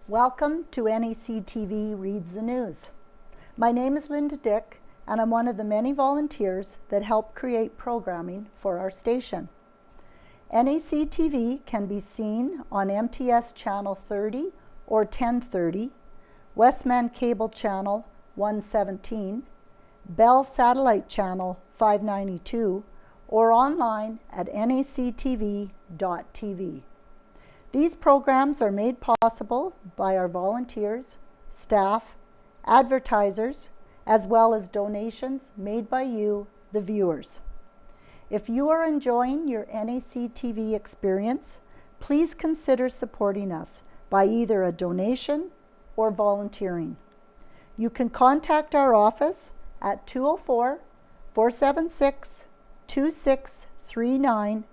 Welcome to NACTV Reads the News. My name is Linda Dick, and I'm one of the many volunteers that help create programming for our station. NACTV can be seen on MTS Channel 30 or 1030, Westman Cable Channel 117, Bell Satellite Channel 592, or online at nactv.tv. These programs are made possible by our volunteers, staff, advertisers, as well as donations made by you, the viewers. If you are enjoying your NACTV experience, please consider supporting us by either a donation or volunteering. You can contact our office at 204-476-2639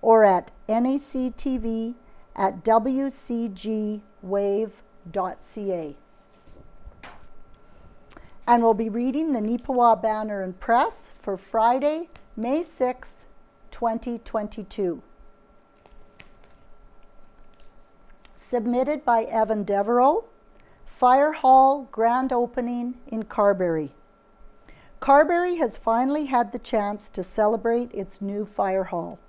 or at nactv@wcgwave.ca. And we'll be reading the Neepawa Banner and Press for Friday, May 6th, 2022. Submitted by Evan Devereaux, Fire Hall Grand Opening in Carberry. Carberry has finally had the chance to celebrate its new fire hall,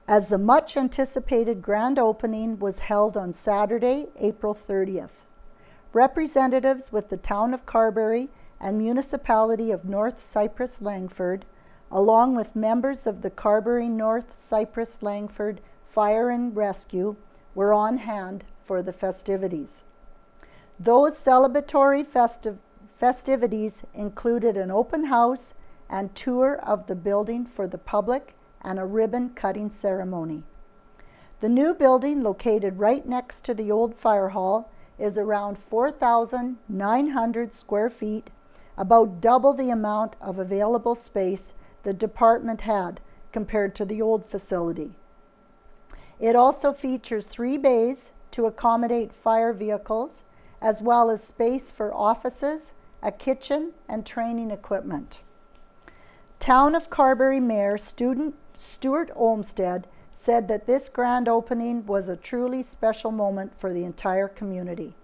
as the much anticipated grand opening was held on Saturday, April 30th. Representatives with the Town of Carberry and Municipality of North Cypress Langford, along with members of the Carberry North Cypress Langford Fire and Rescue, were on hand for the festivities. Those celebratory festivities included an open house and tour of the building for the public and a ribbon cutting ceremony. The new building, located right next to the old fire hall, is around 4,900 square feet, about double the amount of available space the department had compared to the old facility. It also features 3 bays to accommodate fire vehicles, as well as space for offices, a kitchen, and training equipment. Town of Carberry Mayor Stuart Olmsted said that this grand opening was a truly special moment for the entire community.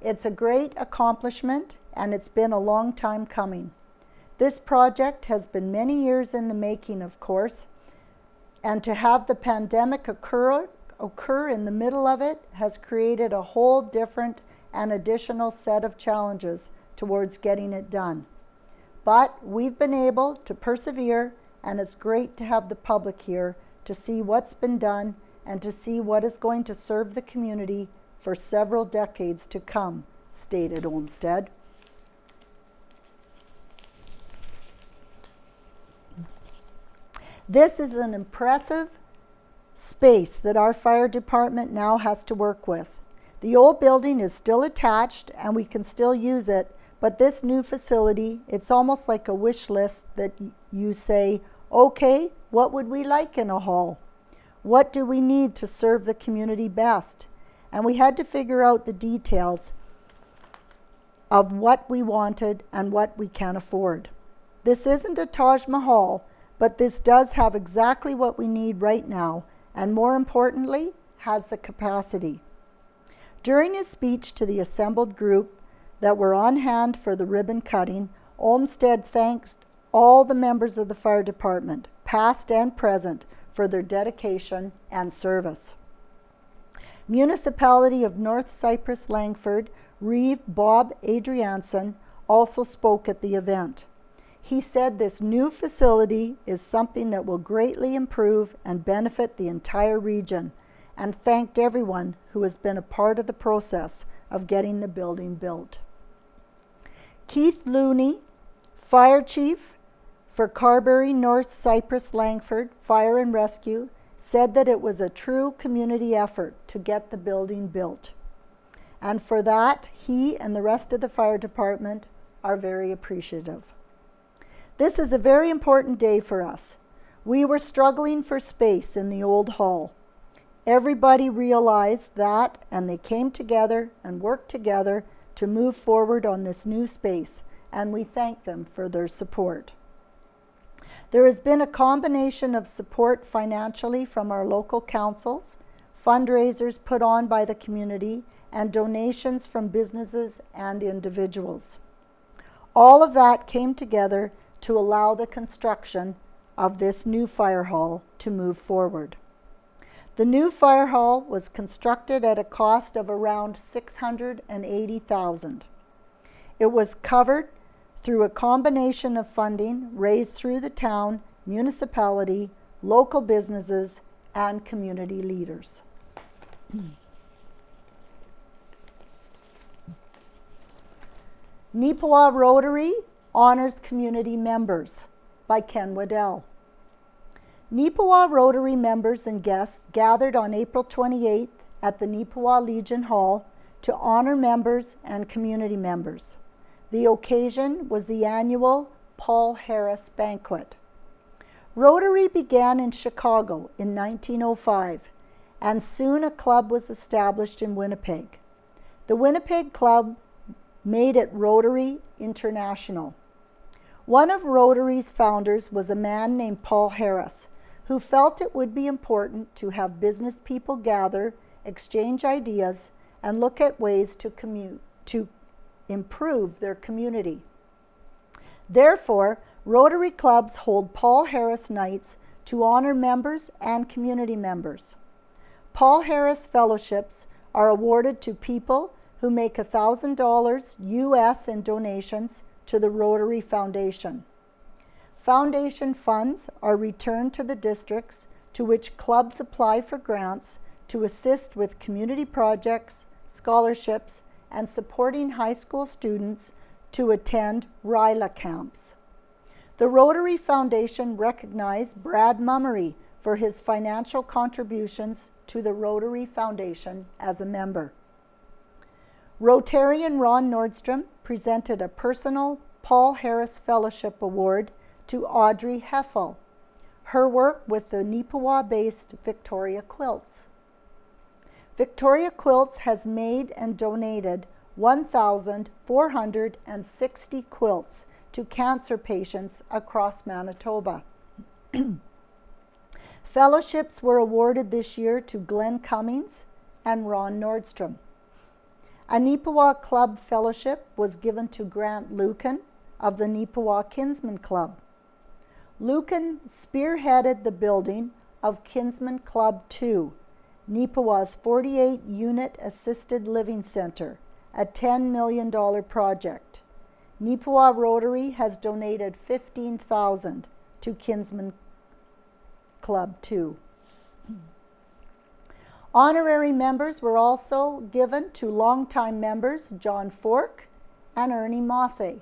It's a great accomplishment, and it's been a long time coming. This project has been many years in the making, of course, and to have the pandemic occur in the middle of it has created a whole different and additional set of challenges towards getting it done. But we've been able to persevere, and it's great to have the public here to see what's been done and to see what is going to serve the community for several decades to come, stated Olmsted. This is an impressive space that our fire department now has to work with. The old building is still attached and we can still use it, but this new facility, it's almost like a wish list that you say, okay, what would we like in a hall? What do we need to serve the community best? And we had to figure out the details of what we wanted and what we can afford. This isn't a Taj Mahal, but this does have exactly what we need right now, and more importantly, has the capacity. During his speech to the assembled group that were on hand for the ribbon cutting, Olmsted thanked all the members of the fire department, past and present, for their dedication and service. Municipality of North Cypress Langford, Reeve Bob Adrianson, also spoke at the event. He said this new facility is something that will greatly improve and benefit the entire region, and thanked everyone who has been a part of the process of getting the building built. Keith Looney, Fire Chief for Carberry North Cypress Langford Fire and Rescue, said that it was a true community effort to get the building built. And for that, he and the rest of the fire department are very appreciative. This is a very important day for us. We were struggling for space in the old hall. Everybody realized that, and they came together and worked together to move forward on this new space, and we thank them for their support. There has been a combination of support financially from our local councils, fundraisers put on by the community, and donations from businesses and individuals. All of that came together to allow the construction of this new fire hall to move forward. The new fire hall was constructed at a cost of around $680,000. It was covered through a combination of funding raised through the town, municipality, local businesses, and community leaders. Neepawa Rotary honors community members by Ken Waddell. Neepawa Rotary members and guests gathered on April 28th at the Neepawa Legion Hall to honor members and community members. The occasion was the annual Paul Harris Banquet. Rotary began in Chicago in 1905, and soon a club was established in Winnipeg. The Winnipeg Club made it Rotary International. One of Rotary's founders was a man named Paul Harris, who felt it would be important to have business people gather, exchange ideas, and look at ways to improve their community. Therefore, Rotary clubs hold Paul Harris Nights to honor members and community members. Paul Harris Fellowships are awarded to people who make $1,000 US in donations to the Rotary Foundation. Foundation funds are returned to the districts to which clubs apply for grants to assist with community projects, scholarships, and supporting high school students to attend RILA camps. The Rotary Foundation recognized Brad Mummery for his financial contributions to the Rotary Foundation as a member. Rotarian Ron Nordstrom presented a personal Paul Harris Fellowship Award to Audrey Heffel, her work with the Neepawa-based Victoria Quilts. Victoria Quilts has made and donated 1,460 quilts to cancer patients across Manitoba. Fellowships were awarded this year to Glenn Cummings and Ron Nordstrom. A Neepawa Club Fellowship was given to Grant Lucan of the Neepawa Kinsman Club. Lucan spearheaded the building of Kinsman Club 2, Neepawa's 48-unit assisted living center, a $10 million project. Neepawa Rotary has donated $15,000 to Kinsman Club 2. Honorary members were also given to longtime members John Fork and Ernie Mothe.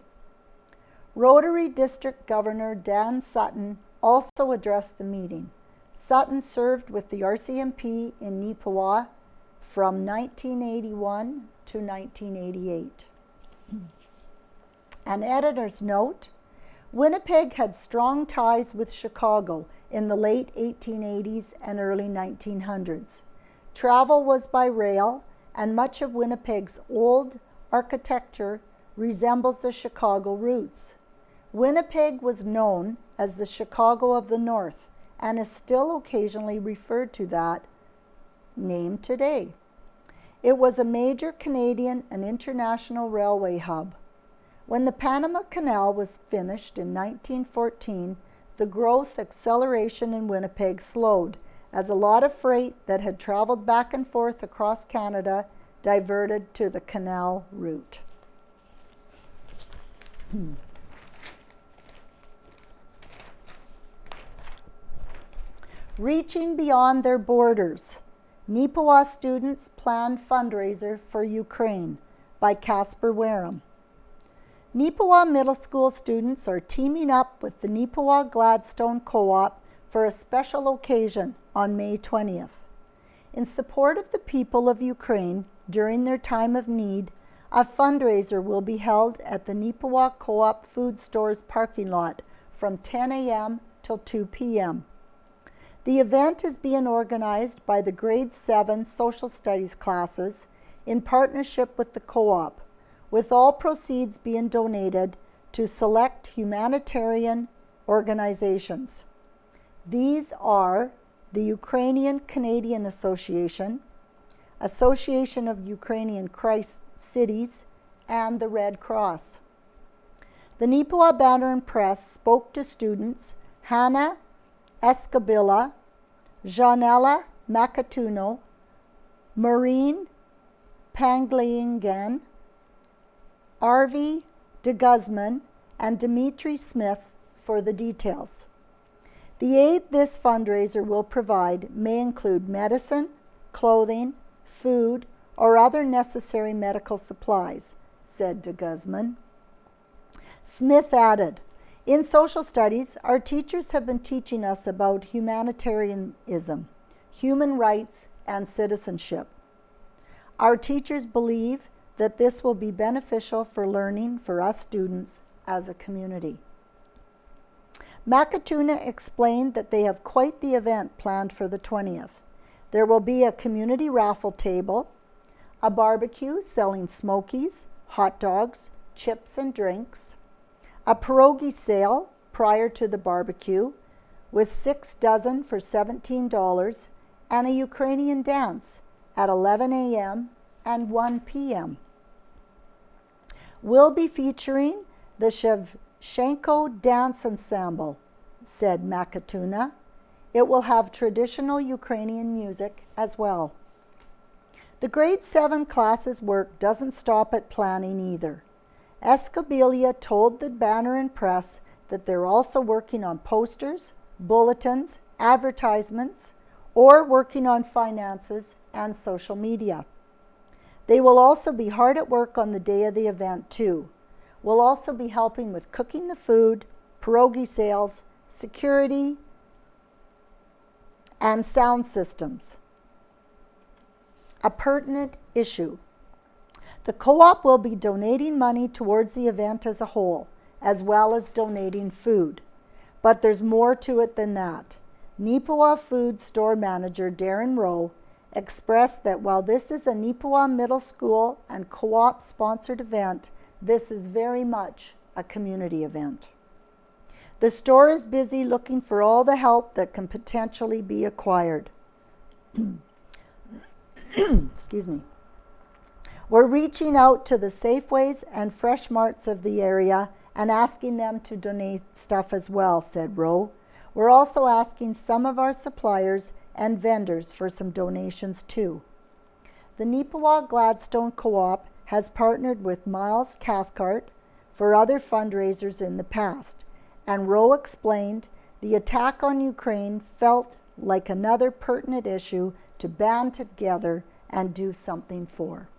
Rotary District Governor Dan Sutton also addressed the meeting. Sutton served with the RCMP in Neepawa from 1981 to 1988. An editor's note: Winnipeg had strong ties with Chicago in the late 1880s and early 1900s. Travel was by rail, and much of Winnipeg's old architecture resembles the Chicago roots. Winnipeg was known as the Chicago of the North and is still occasionally referred to that name today. It was a major Canadian and international railway hub. When the Panama Canal was finished in 1914, the growth acceleration in Winnipeg slowed as a lot of freight that had traveled back and forth across Canada diverted to the canal route. Reaching beyond their borders, Neepawa students plan fundraiser for Ukraine by Casper Wareham. Neepawa Middle School students are teaming up with the Neepawa Gladstone Co-op for a special occasion on May 20th. In support of the people of Ukraine during their time of need, a fundraiser will be held at the Neepawa Co-op food store's parking lot from 10 a.m. till 2 p.m. The event is being organized by the grade 7 social studies classes in partnership with the co-op, with all proceeds being donated to select humanitarian organizations. These are the Ukrainian Canadian Association, Association of Ukrainian Christ Cities, and the Red Cross. The Neepawa Banner and Press spoke to students Hannah Escabilla, Janella Macatuno, Maureen Panglingan, Arvi de Guzman, and Dimitri Smith for the details. The aid this fundraiser will provide may include medicine, clothing, food, or other necessary medical supplies, said de Guzman. Smith added, in social studies, our teachers have been teaching us about humanitarianism, human rights, and citizenship. Our teachers believe that this will be beneficial for learning for us students as a community. Macatuna explained that they have quite the event planned for the 20th. There will be a community raffle table, a barbecue selling smokies, hot dogs, chips, and drinks, a pierogi sale prior to the barbecue with 6 dozen for $17, and a Ukrainian dance at 11 a.m. and 1 p.m. We'll be featuring the Shevchenko Dance Ensemble, said Macatuna. It will have traditional Ukrainian music as well. The grade 7 classes work doesn't stop at planning either. Escabilia told the Banner and Press that they're also working on posters, bulletins, advertisements, or working on finances and social media. They will also be hard at work on the day of the event too. We'll also be helping with cooking the food, pierogi sales, security, and sound systems. A pertinent issue. The co-op will be donating money towards the event as a whole, as well as donating food. But there's more to it than that. Neepawa Food Store Manager Darren Rowe expressed that while this is a Neepawa Middle School and co-op sponsored event, this is very much a community event. The store is busy looking for all the help that can potentially be acquired. Excuse me. We're reaching out to the Safeways and Fresh Marts of the area and asking them to donate stuff as well, said Rowe. We're also asking some of our suppliers and vendors for some donations too. The Neepawa Gladstone Co-op has partnered with Miles Cathcart for other fundraisers in the past, and Rowe explained the attack on Ukraine felt like another pertinent issue to band together and do something for.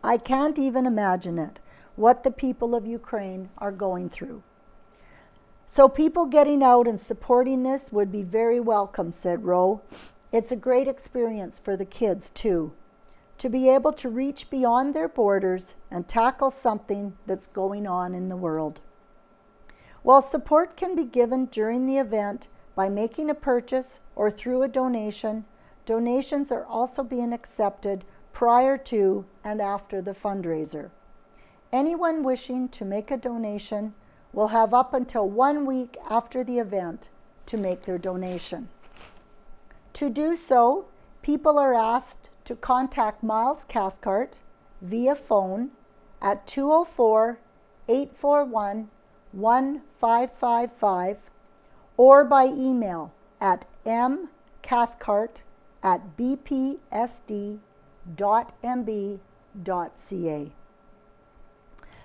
I can't even imagine it, what the people of Ukraine are going through. So people getting out and supporting this would be very welcome, said Rowe. It's a great experience for the kids too, to be able to reach beyond their borders and tackle something that's going on in the world. While support can be given during the event by making a purchase or through a donation, donations are also being accepted prior to and after the fundraiser. Anyone wishing to make a donation will have up until 1 week after the event to make their donation. To do so, people are asked to contact Miles Cathcart via phone at 204-841-1555 or by email at mcathcart@bpsd.mb.ca.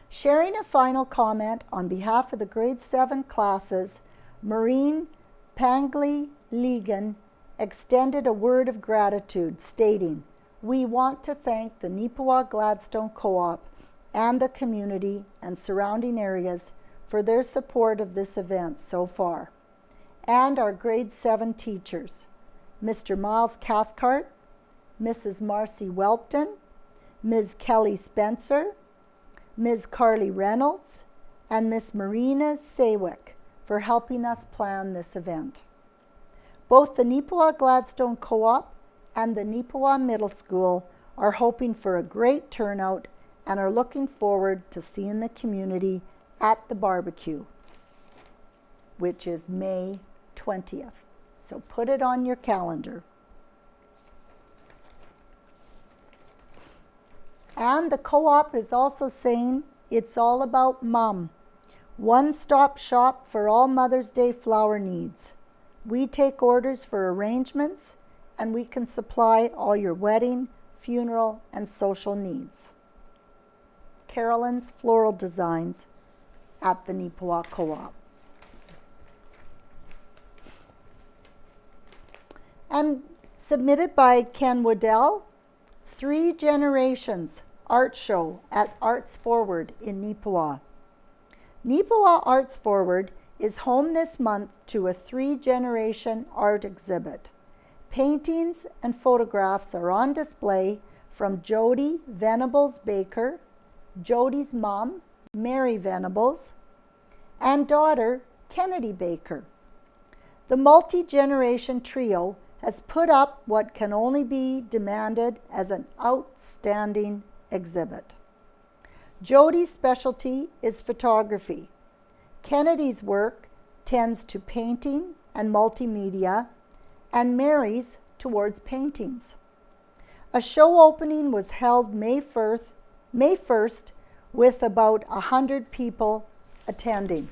Sharing a final comment on behalf of the grade 7 classes, Maureen Panglingan extended a word of gratitude, stating, "We want to thank the Neepawa Gladstone Co-op and the community and surrounding areas for their support of this event so far, and our grade 7 teachers, Mr. Miles Cathcart, Mrs. Marcy Welpton, Ms. Kelly Spencer, Ms. Carly Reynolds, and Ms. Marina Sawick for helping us plan this event. Both the Neepawa Gladstone Co-op and the Neepawa Middle School are hoping for a great turnout and are looking forward to seeing the community at the barbecue, which is May 20th, So put it on your calendar. And the co-op is also saying it's all about mom. One-stop shop for all Mother's Day flower needs. We take orders for arrangements, and we can supply all your wedding, funeral, and social needs. Carolyn's Floral Designs at the Neepawa Co-op. And submitted by Ken Waddell, 3 Generations Art Show at Arts Forward in Neepawa. Neepawa Arts Forward is home this month to a 3-generation art exhibit. Paintings and photographs are on display from Jody Venables Baker, Jody's mom, Mary Venables, and daughter, Kennedy Baker. The multi-generation trio has put up what can only be demanded as an outstanding exhibit. Jody's specialty is photography. Kennedy's work tends to painting and multimedia, and Mary's towards paintings. A show opening was held May 1st with about 100 people attending.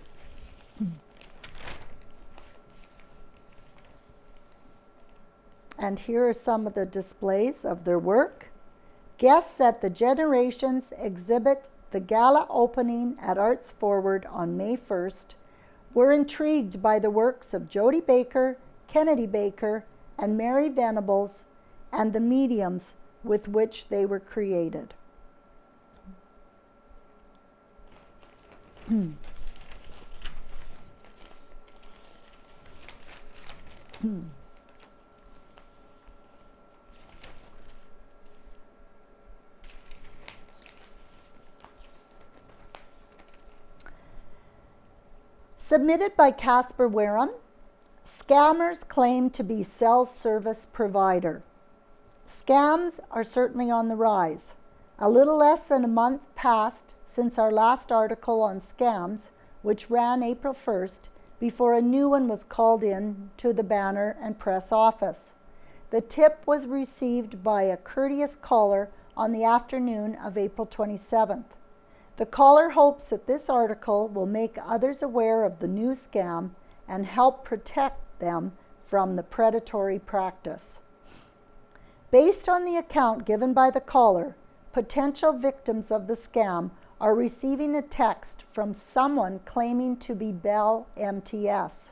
And here are some of the displays of their work. Guests at the Generations exhibit the gala opening at Arts Forward on May 1st were intrigued by the works of Jody Baker, Kennedy Baker, and Mary Venables, and the mediums with which they were created. Submitted by Casper Wareham, scammers claim to be cell service provider. Scams are certainly on the rise. A little less than a month passed since our last article on scams, which ran April 1st, before a new one was called in to the Banner and Press office. The tip was received by a courteous caller on the afternoon of April 27th. The caller hopes that this article will make others aware of the new scam and help protect them from the predatory practice. Based on the account given by the caller, potential victims of the scam are receiving a text from someone claiming to be Bell MTS.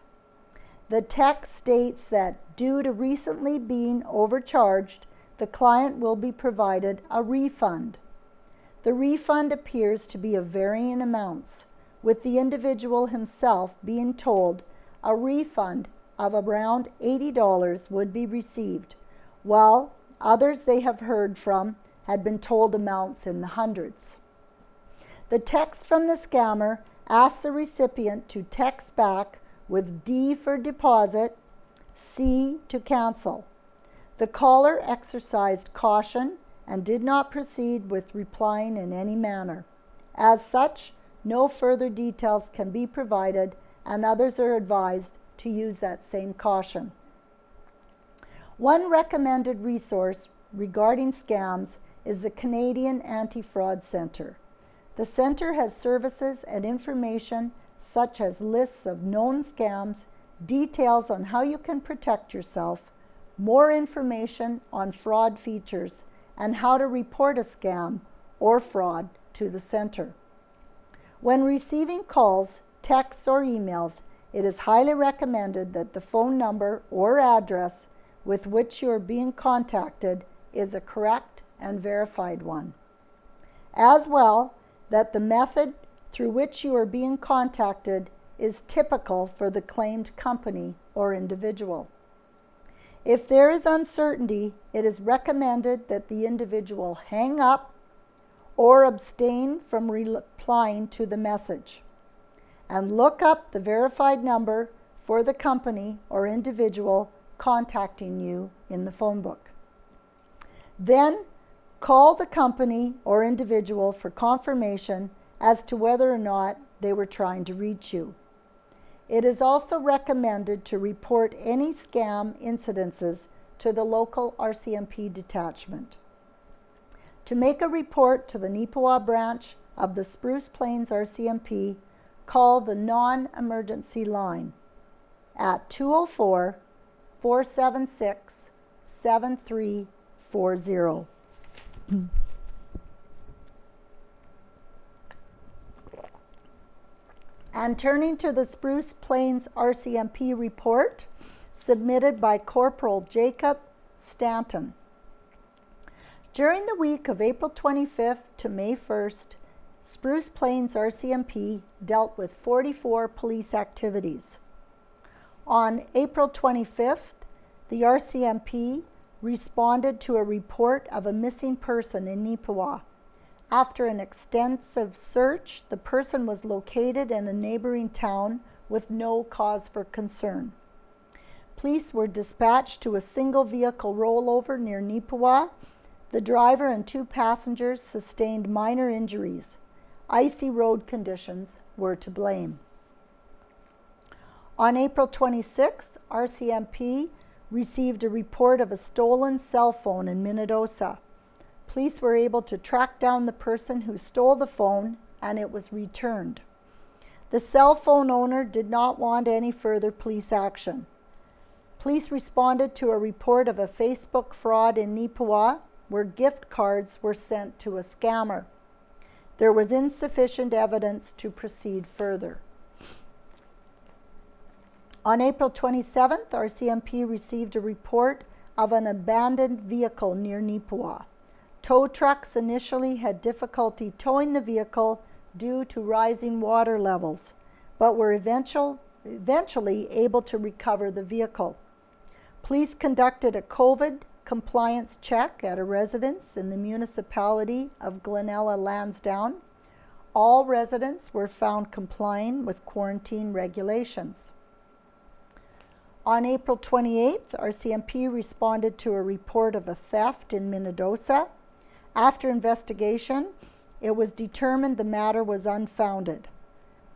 The text states that due to recently being overcharged, the client will be provided a refund. The refund appears to be of varying amounts, with the individual himself being told a refund of around $80 would be received, while others they have heard from had been told amounts in the hundreds. The text from the scammer asks the recipient to text back with D for deposit, C to cancel. The caller exercised caution and did not proceed with replying in any manner. As such, no further details can be provided, and others are advised to use that same caution. One recommended resource regarding scams is the Canadian Anti-Fraud Centre. The centre has services and information such as lists of known scams, details on how you can protect yourself, more information on fraud features, and how to report a scam or fraud to the center. When receiving calls, texts, or emails, it is highly recommended that the phone number or address with which you are being contacted is a correct and verified one. As well, that the method through which you are being contacted is typical for the claimed company or individual. If there is uncertainty, it is recommended that the individual hang up or abstain from replying to the message, and look up the verified number for the company or individual contacting you in the phone book. Then call the company or individual for confirmation as to whether or not they were trying to reach you. It is also recommended to report any scam incidences to the local RCMP detachment. To make a report to the Neepawa branch of the Spruce Plains RCMP, call the non-emergency line at 204-476-7340. And turning to the Spruce Plains RCMP report submitted by Corporal Jacob Stanton. During the week of April 25th to May 1st, Spruce Plains RCMP dealt with 44 police activities. On April 25th, the RCMP responded to a report of a missing person in Neepawa. After an extensive search, the person was located in a neighboring town with no cause for concern. Police were dispatched to a single vehicle rollover near Neepawa. The driver and 2 passengers sustained minor injuries. Icy road conditions were to blame. On April 26th, RCMP received a report of a stolen cell phone in Minnedosa. Police were able to track down the person who stole the phone, and it was returned. The cell phone owner did not want any further police action. Police responded to a report of a Facebook fraud in Neepawa where gift cards were sent to a scammer. There was insufficient evidence to proceed further. On April 27th, RCMP received a report of an abandoned vehicle near Neepawa. Tow trucks initially had difficulty towing the vehicle due to rising water levels, but were eventually able to recover the vehicle. Police conducted a COVID compliance check at a residence in the municipality of Glenella Lansdowne. All residents were found complying with quarantine regulations. On April 28th, RCMP responded to a report of a theft in Minnedosa. After investigation, it was determined the matter was unfounded.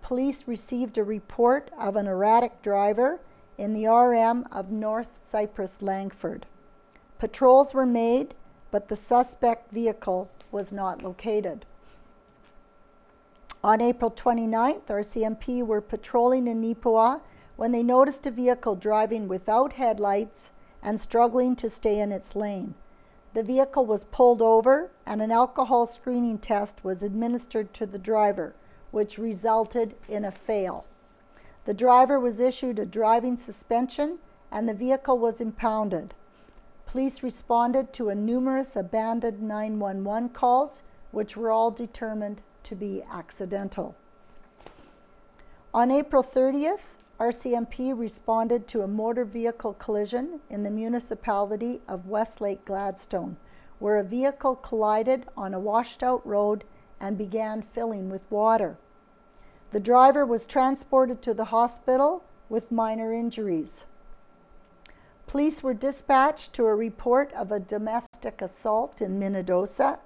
Police received a report of an erratic driver in the RM of North Cypress Langford. Patrols were made, but the suspect vehicle was not located. On April 29th, RCMP were patrolling in Neepawa when they noticed a vehicle driving without headlights and struggling to stay in its lane. The vehicle was pulled over and an alcohol screening test was administered to the driver, which resulted in a fail. The driver was issued a driving suspension and the vehicle was impounded. Police responded to numerous abandoned 911 calls, which were all determined to be accidental. On April 30th, RCMP responded to a motor vehicle collision in the municipality of Westlake Gladstone, where a vehicle collided on a washed-out road and began filling with water. The driver was transported to the hospital with minor injuries. Police were dispatched to a report of a domestic assault in Minnedosa.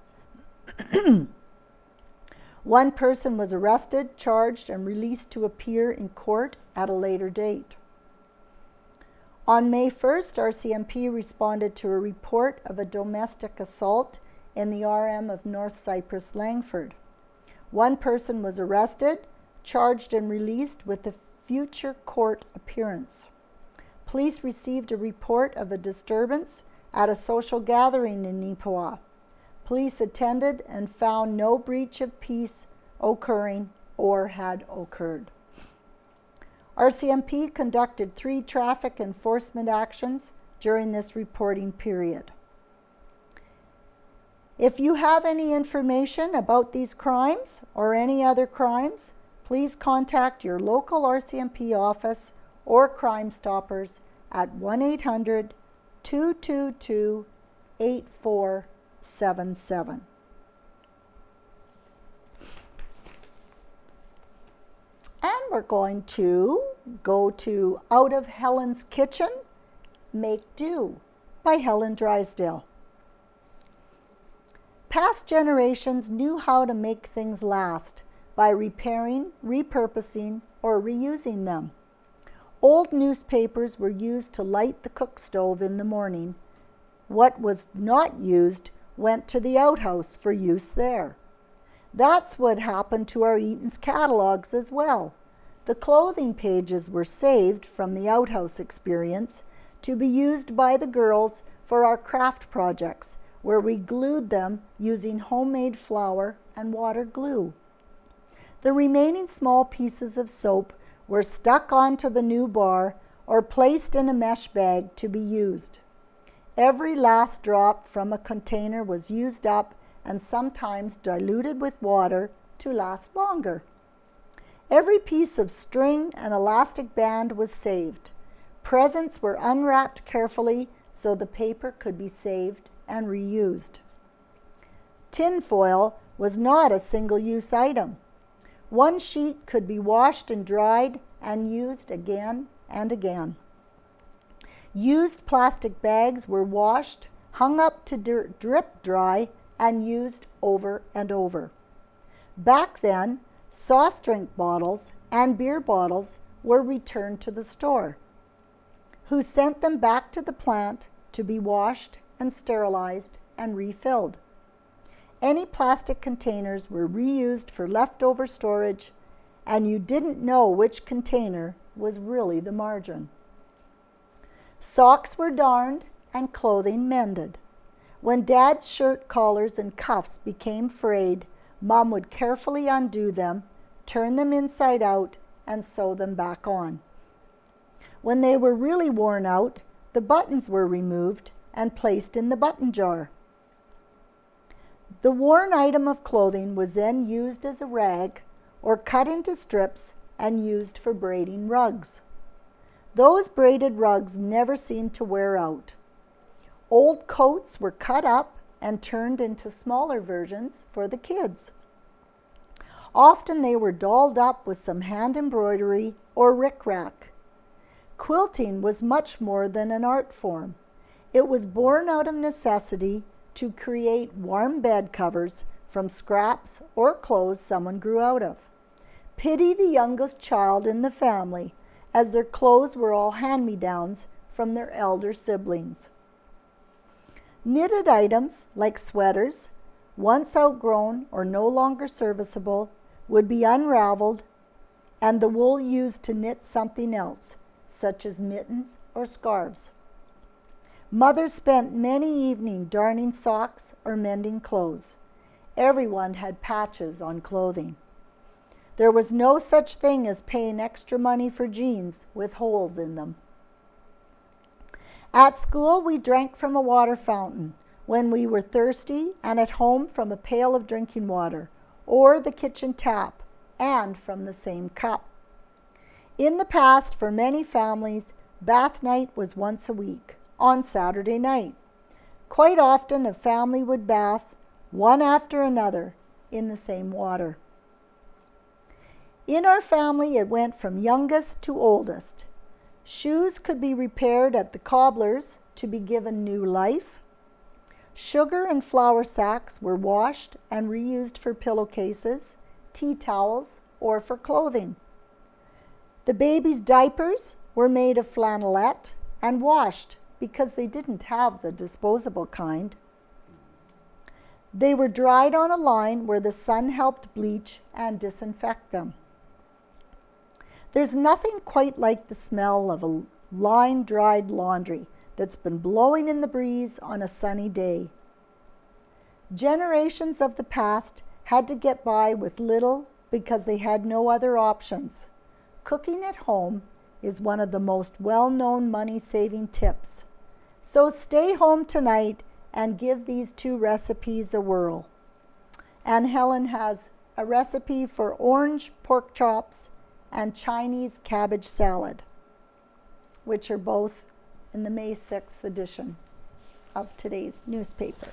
One person was arrested, charged, and released to appear in court at a later date. On May 1st, RCMP responded to a report of a domestic assault in the RM of North Cypress Langford. One person was arrested, charged, and released with a future court appearance. Police received a report of a disturbance at a social gathering in Neepawa. Police attended and found no breach of peace occurring or had occurred. RCMP conducted 3 traffic enforcement actions during this reporting period. If you have any information about these crimes or any other crimes, please contact your local RCMP office or Crime Stoppers at 1-800-222-8477. And we're going to go to Out of Helen's Kitchen, Make Do by Helen Drysdale. Past generations knew how to make things last by repairing, repurposing, or reusing them. Old newspapers were used to light the cook stove in the morning. What was not used went to the outhouse for use there. That's what happened to our Eaton's catalogs as well. The clothing pages were saved from the outhouse experience to be used by the girls for our craft projects, where we glued them using homemade flour and water glue. The remaining small pieces of soap were stuck onto the new bar or placed in a mesh bag to be used. Every last drop from a container was used up and sometimes diluted with water to last longer. Every piece of string and elastic band was saved. Presents were unwrapped carefully so the paper could be saved and reused. Tin foil was not a single-use item. One sheet could be washed and dried and used again and again. Used plastic bags were washed, hung up to drip dry, and used over and over. Back then, soft drink bottles and beer bottles were returned to the store, who sent them back to the plant to be washed and sterilized and refilled. Any plastic containers were reused for leftover storage, and you didn't know which container was really the margin. Socks were darned and clothing mended. When Dad's shirt collars and cuffs became frayed, Mom would carefully undo them, turn them inside out, and sew them back on. When they were really worn out, the buttons were removed and placed in the button jar. The worn item of clothing was then used as a rag or cut into strips and used for braiding rugs. Those braided rugs never seemed to wear out. Old coats were cut up and turned into smaller versions for the kids. Often they were dolled up with some hand embroidery or rickrack. Quilting was much more than an art form. It was born out of necessity to create warm bed covers from scraps or clothes someone grew out of. Pity the youngest child in the family, as their clothes were all hand-me-downs from their elder siblings. Knitted items like sweaters, once outgrown or no longer serviceable, would be unraveled and the wool used to knit something else, such as mittens or scarves. Mothers spent many evenings darning socks or mending clothes. Everyone had patches on clothing. There was no such thing as paying extra money for jeans with holes in them. At school, we drank from a water fountain when we were thirsty, and at home from a pail of drinking water or the kitchen tap, and from the same cup. In the past, for many families, bath night was once a week, on Saturday night. Quite often, a family would bath, one after another, in the same water. In our family, it went from youngest to oldest. Shoes could be repaired at the cobbler's to be given new life. Sugar and flour sacks were washed and reused for pillowcases, tea towels, or for clothing. The baby's diapers were made of flannelette and washed because they didn't have the disposable kind. They were dried on a line where the sun helped bleach and disinfect them. There's nothing quite like the smell of a line-dried laundry that's been blowing in the breeze on a sunny day. Generations of the past had to get by with little because they had no other options. Cooking at home is one of the most well-known money-saving tips. So stay home tonight and give these two recipes a whirl. And Helen has a recipe for orange pork chops and Chinese cabbage salad, which are both in the May 6th edition of today's newspaper.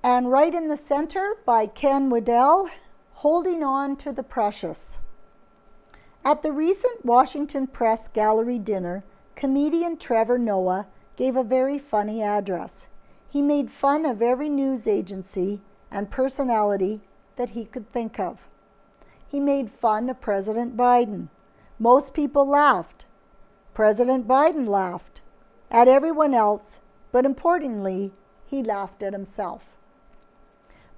And right in the center by Ken Waddell, Holding On to the Precious. At the recent Washington Press Gallery dinner, comedian Trevor Noah gave a very funny address. He made fun of every news agency and personality that he could think of. He made fun of President Biden. Most people laughed. President Biden laughed at everyone else, but importantly, he laughed at himself.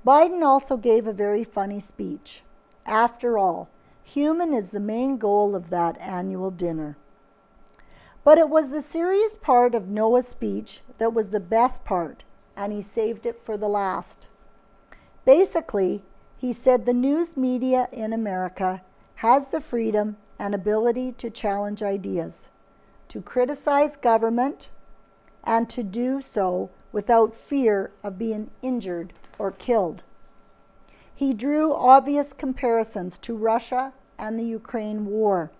Biden also gave a very funny speech. After all, human is the main goal of that annual dinner. But it was the serious part of Noah's speech that was the best part, and he saved it for the last. Basically, he said the news media in America has the freedom and ability to challenge ideas, to criticize government, and to do so without fear of being injured or killed. He drew obvious comparisons to Russia and the Ukraine war,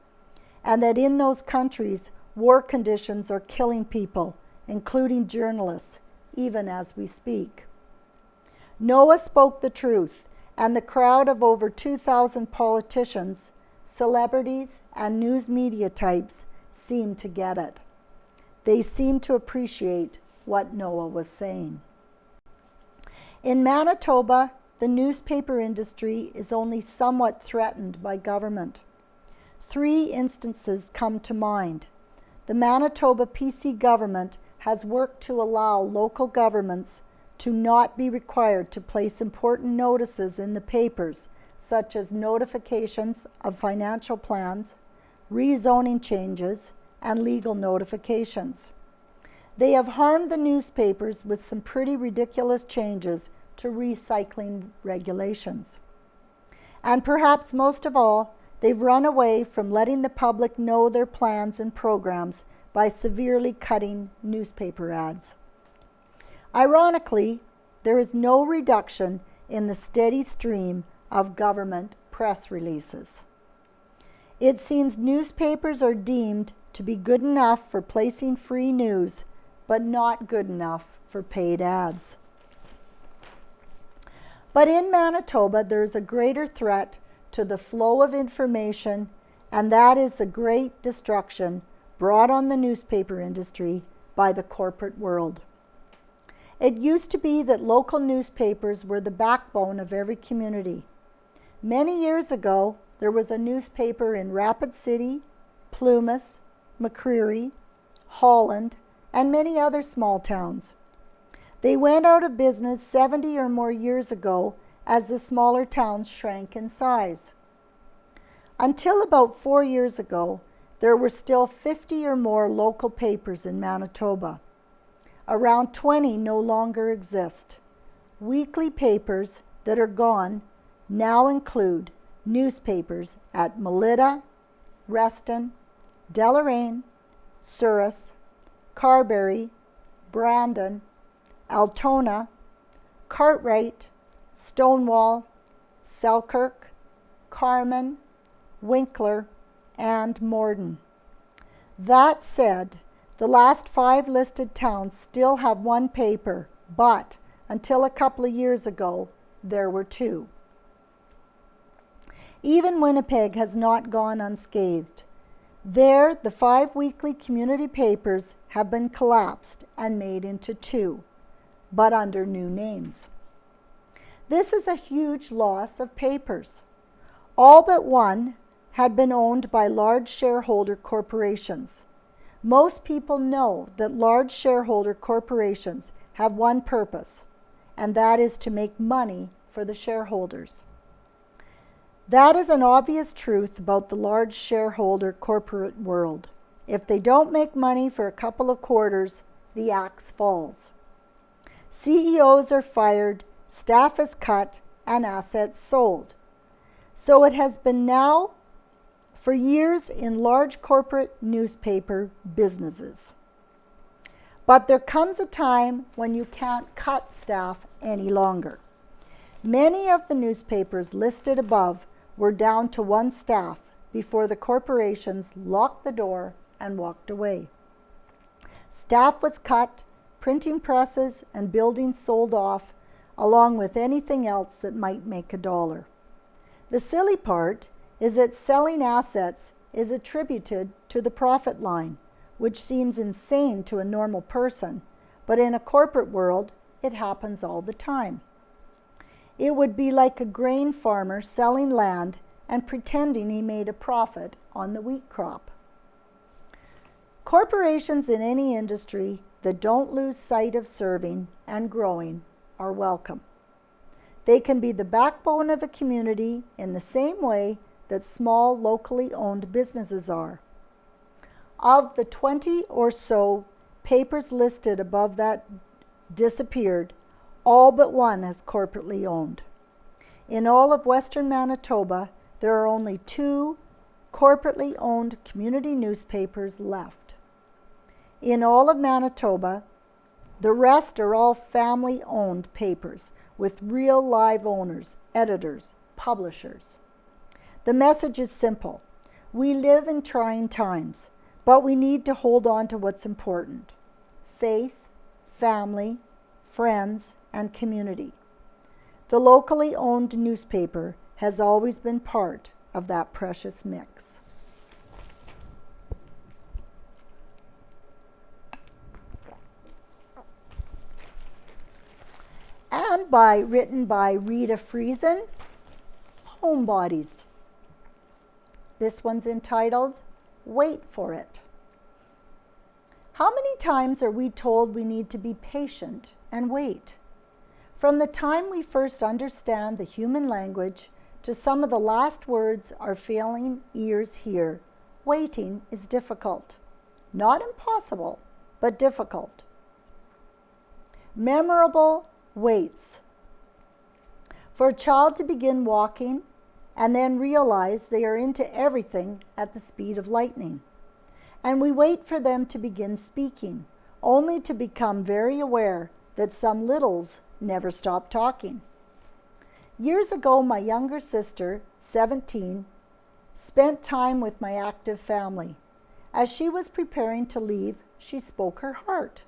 and that in those countries, war conditions are killing people, including journalists, even as we speak. Noah spoke the truth, and the crowd of over 2,000 politicians, celebrities, and news media types seemed to get it. They seemed to appreciate what Noah was saying. In Manitoba, the newspaper industry is only somewhat threatened by government. 3 instances come to mind. The Manitoba PC government has worked to allow local governments to not be required to place important notices in the papers, such as notifications of financial plans, rezoning changes, and legal notifications. They have harmed the newspapers with some pretty ridiculous changes to recycling regulations. And perhaps most of all, they've run away from letting the public know their plans and programs by severely cutting newspaper ads. Ironically, there is no reduction in the steady stream of government press releases. It seems newspapers are deemed to be good enough for placing free news, but not good enough for paid ads. But in Manitoba, there is a greater threat to the flow of information, and that is the great destruction brought on the newspaper industry by the corporate world. It used to be that local newspapers were the backbone of every community. Many years ago, there was a newspaper in Rapid City, Plumas, McCreary, Holland, and many other small towns. They went out of business 70 or more years ago as the smaller towns shrank in size. Until about 4 years ago, there were still 50 or more local papers in Manitoba. Around 20 no longer exist. Weekly papers that are gone now include newspapers at Melita, Reston, Deloraine, Souris, Carberry, Brandon, Altona, Cartwright, Stonewall, Selkirk, Carman, Winkler, and Morden. That said, the last 5 listed towns still have 1 paper, but until a couple of years ago, there were 2. Even Winnipeg has not gone unscathed. There, the 5 weekly community papers have been collapsed and made into 2, but under new names. This is a huge loss of papers. All but 1 had been owned by large shareholder corporations. Most people know that large shareholder corporations have one purpose, and that is to make money for the shareholders. That is an obvious truth about the large shareholder corporate world. If they don't make money for a couple of quarters, the axe falls. CEOs are fired, staff is cut, and assets sold. So it has been now for years in large corporate newspaper businesses. But there comes a time when you can't cut staff any longer. Many of the newspapers listed above were down to 1 staff before the corporations locked the door and walked away. Staff was cut, printing presses and buildings sold off, along with anything else that might make a dollar. The silly part is that selling assets is attributed to the profit line, which seems insane to a normal person, but in a corporate world, It happens all the time. It would be like a grain farmer selling land and pretending he made a profit on the wheat crop. Corporations in any industry that don't lose sight of serving and growing are welcome. They can be the backbone of a community in the same way that small locally owned businesses are. Of the 20 or so papers listed above that disappeared, all but one is corporately owned. In all of Western Manitoba, there are only 2 corporately owned community newspapers left. In all of Manitoba, the rest are all family-owned papers with real live owners, editors, publishers. The message is simple. We live in trying times, but we need to hold on to what's important: faith, family, friends, and community. The locally owned newspaper has always been part of that precious mix. And written by Rita Friesen, Homebodies. This one's entitled, Wait for It. How many times are we told we need to be patient and wait? From the time we first understand the human language to some of the last words our failing ears hear, waiting is difficult. Not impossible, but difficult. Memorable waits. For a child to begin walking and then realize they are into everything at the speed of lightning. And we wait for them to begin speaking, only to become very aware that some littles never stop talking. Years ago, my younger sister, 17, spent time with my active family. As she was preparing to leave, she spoke her heart.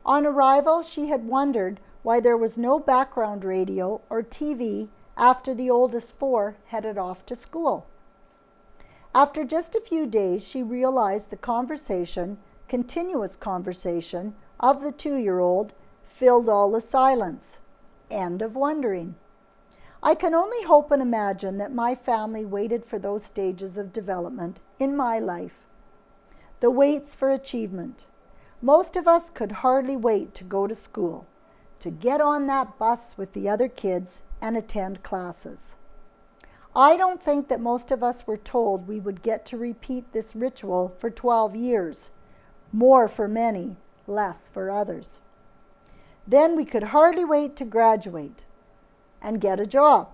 On arrival, she had wondered why there was no background radio or TV after the oldest 4 headed off to school. After just a few days, she realized the continuous conversation of the 2-year-old filled all the silence. End of wondering. I can only hope and imagine that my family waited for those stages of development in my life. The waits for achievement. Most of us could hardly wait to go to school, to get on that bus with the other kids and attend classes. I don't think that most of us were told we would get to repeat this ritual for 12 years, more for many, less for others. Then we could hardly wait to graduate and get a job.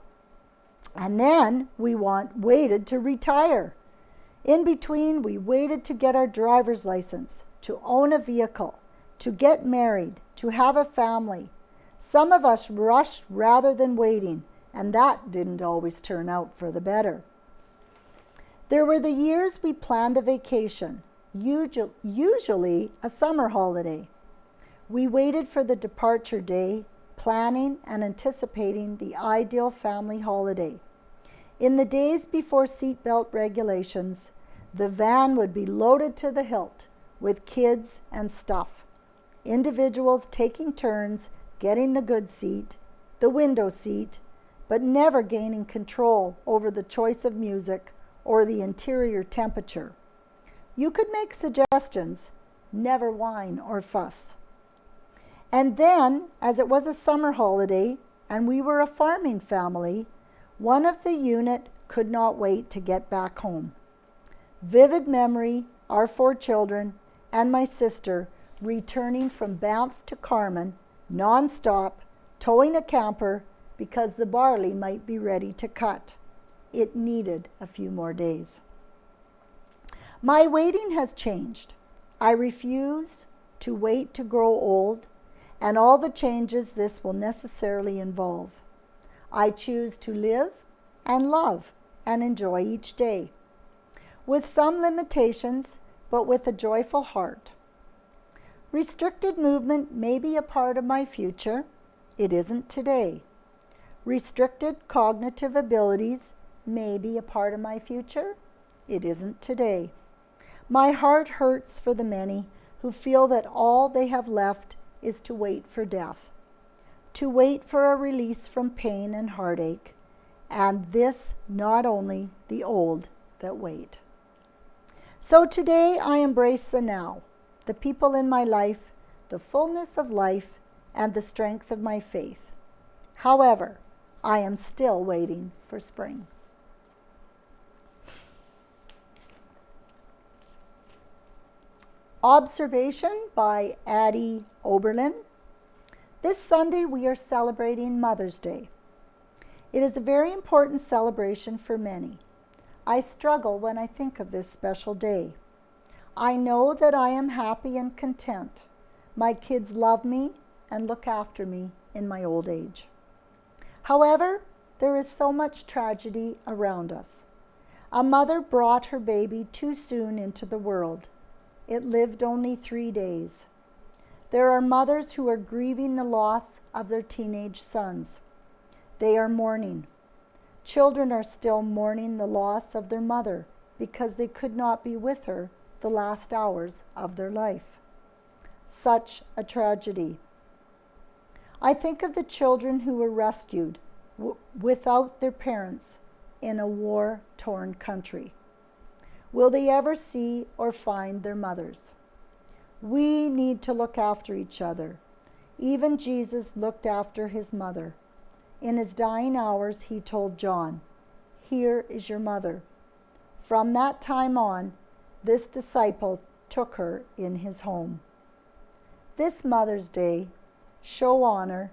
And then we waited to retire. In between, we waited to get our driver's license, to own a vehicle, to get married, to have a family. Some of us rushed rather than waiting, and that didn't always turn out for the better. There were the years we planned a vacation, usually a summer holiday. We waited for the departure day, planning and anticipating the ideal family holiday. In the days before seatbelt regulations, the van would be loaded to the hilt with kids and stuff. Individuals taking turns getting the good seat, the window seat, but never gaining control over the choice of music or the interior temperature. You could make suggestions, never whine or fuss. And then, as it was a summer holiday and we were a farming family, one of the unit could not wait to get back home. Vivid memory, our 4 children and my sister returning from Banff to Carman, non-stop, towing a camper because the barley might be ready to cut. It needed a few more days. My waiting has changed. I refuse to wait to grow old and all the changes this will necessarily involve. I choose to live and love and enjoy each day, with some limitations, but with a joyful heart. Restricted movement may be a part of my future. It isn't today. Restricted cognitive abilities may be a part of my future. It isn't today. My heart hurts for the many who feel that all they have left is to wait for death. to wait for a release from pain and heartache, and this not only the old that wait. So today I embrace the now, the people in my life, the fullness of life, and the strength of my faith. However, I am still waiting for spring. Observation by Addie Oberlin. This Sunday we are celebrating Mother's Day. It is a very important celebration for many. I struggle when I think of this special day. I know that I am happy and content. My kids love me and look after me in my old age. However, there is so much tragedy around us. A mother brought her baby too soon into the world. It lived only 3 days. There are mothers who are grieving the loss of their teenage sons. They are mourning. Children are still mourning the loss of their mother because they could not be with her the last hours of their life. Such a tragedy. I think of the children who were rescued without their parents in a war-torn country. Will they ever see or find their mothers? We need to look after each other. Even Jesus looked after his mother. In his dying hours, he told John, "Here is your mother." From that time on, this disciple took her in his home. This Mother's Day, show honor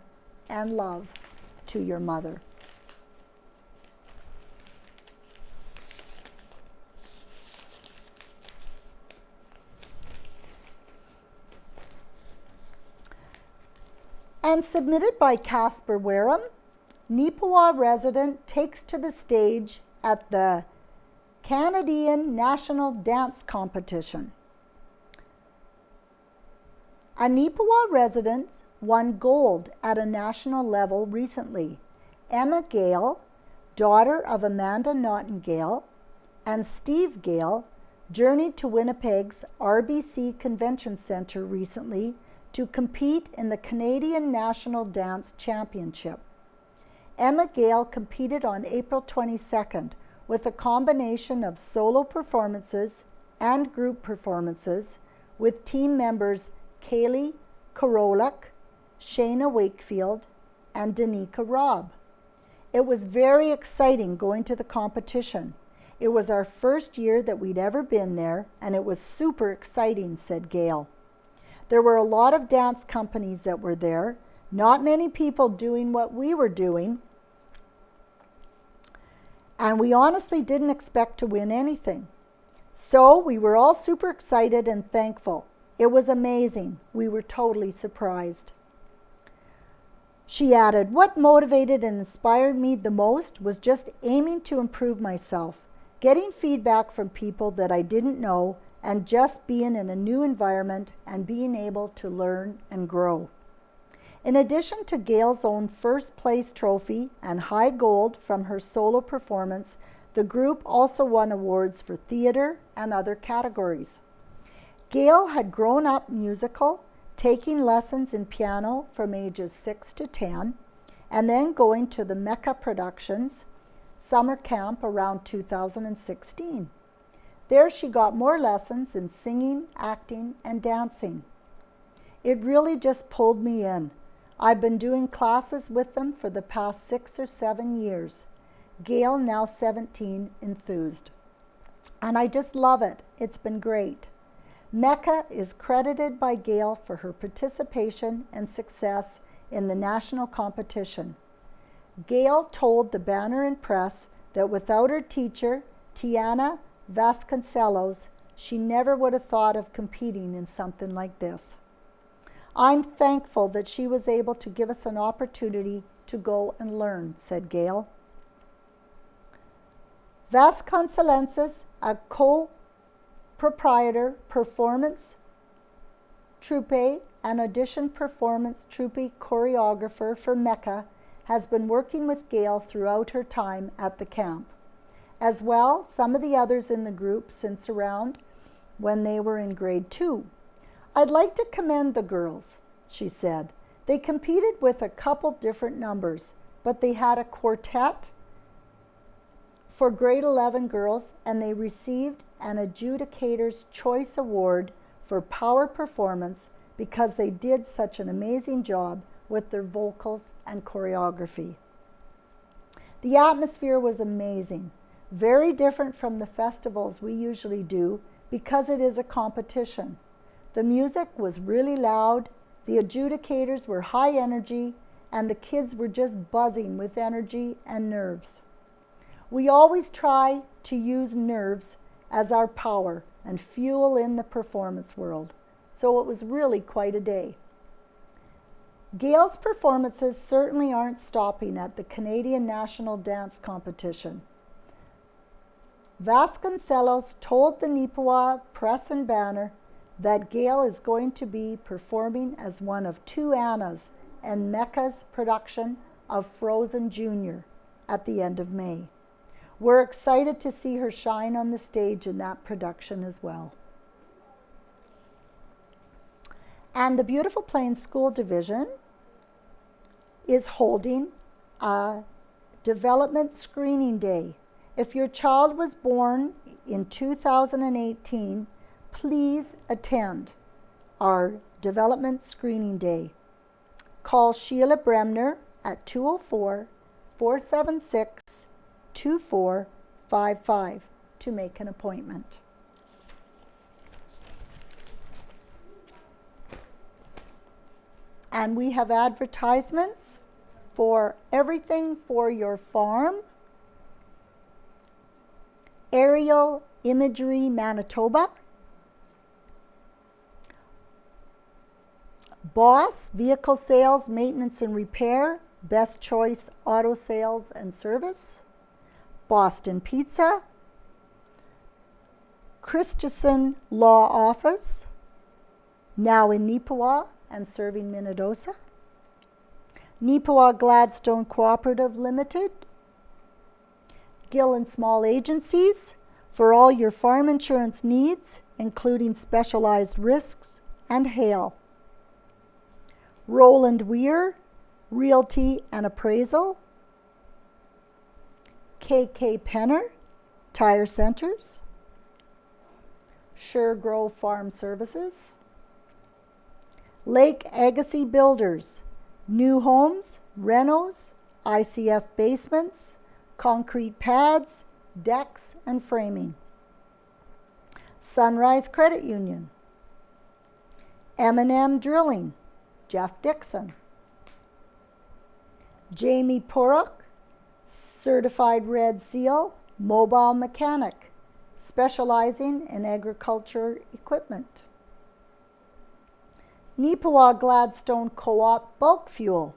and love to your mother. And submitted by Casper Wareham, Neepawa resident takes to the stage at the Canadian National Dance Competition. A Neepawa resident won gold at a national level recently. Emma Gale, daughter of Amanda Nottingale and Steve Gale, journeyed to Winnipeg's RBC Convention Centre recently to compete in the Canadian National Dance Championship. Emma Gale competed on April 22nd with a combination of solo performances and group performances with team members Kaylee Karolak, Shayna Wakefield, and Danica Robb. It was very exciting going to the competition. It was our first year that we'd ever been there, and it was super exciting, said Gale. There were a lot of dance companies that were there, not many people doing what we were doing, and we honestly didn't expect to win anything. So we were all super excited and thankful. It was amazing. We were totally surprised. She added, "What motivated and inspired me the most was just aiming to improve myself, getting feedback from people that I didn't know, and just being in a new environment and being able to learn and grow." In addition to Gale's own first place trophy and high gold from her solo performance, the group also won awards for theater and other categories. Gale had grown up musical, taking lessons in piano from ages 6 to 10, and then going to the Mecca Productions summer camp around 2016. There she got more lessons in singing, acting, and dancing. It really just pulled me in. I've been doing classes with them for the past 6 or 7 years. Gale, now 17, enthused. And I just love it. It's been great. Mecca is credited by Gale for her participation and success in the national competition. Gale told the Banner and Press that without her teacher, Tiana Vasconcelos, she never would have thought of competing in something like this. I'm thankful that she was able to give us an opportunity to go and learn, said Gale. Vasconcelos, a co-proprietor, performance troupe, and audition performance troupe choreographer for Mecca, has been working with Gale throughout her time at the camp. As well, some of the others in the group since around when they were in grade 2. I'd like to commend the girls, she said. They competed with a couple different numbers, but they had a quartet for grade 11 girls, and they received an Adjudicator's Choice Award for power performance because they did such an amazing job with their vocals and choreography. The atmosphere was amazing, very different from the festivals we usually do because it is a competition. The music was really loud, the adjudicators were high energy, and the kids were just buzzing with energy and nerves. We always try to use nerves as our power and fuel in the performance world, so it was really quite a day. Gail's performances certainly aren't stopping at the Canadian National Dance Competition. Vasconcelos told the Neepawa Press and Banner that Gail is going to be performing as one of two Annas in Mecca's production of Frozen Junior at the end of May. We're excited to see her shine on the stage in that production as well. And the Beautiful Plains School Division is holding a development screening day. If your child was born in 2018, please attend our development screening day. Call Sheila Bremner at 204-476-2455 to make an appointment. And we have advertisements for everything for your farm. Aerial Imagery Manitoba. Boss Vehicle Sales, Maintenance and Repair. Best Choice Auto Sales and Service. Boston Pizza. Christensen Law Office, now in Neepawa and serving Minnedosa. Neepawa Gladstone Cooperative Limited. Gill and Small Agencies for all your farm insurance needs, including specialized risks and hail. Roland Weir, Realty and Appraisal. KK Penner, Tire Centers. Suregrove Farm Services. Lake Agassiz Builders, new homes, renos, ICF basements, concrete pads, decks, and framing. Sunrise Credit Union. M&M Drilling, Jeff Dixon. Jamie Porrock, Certified Red Seal, Mobile Mechanic, specializing in agriculture equipment. Neepawa Gladstone Co-op Bulk Fuel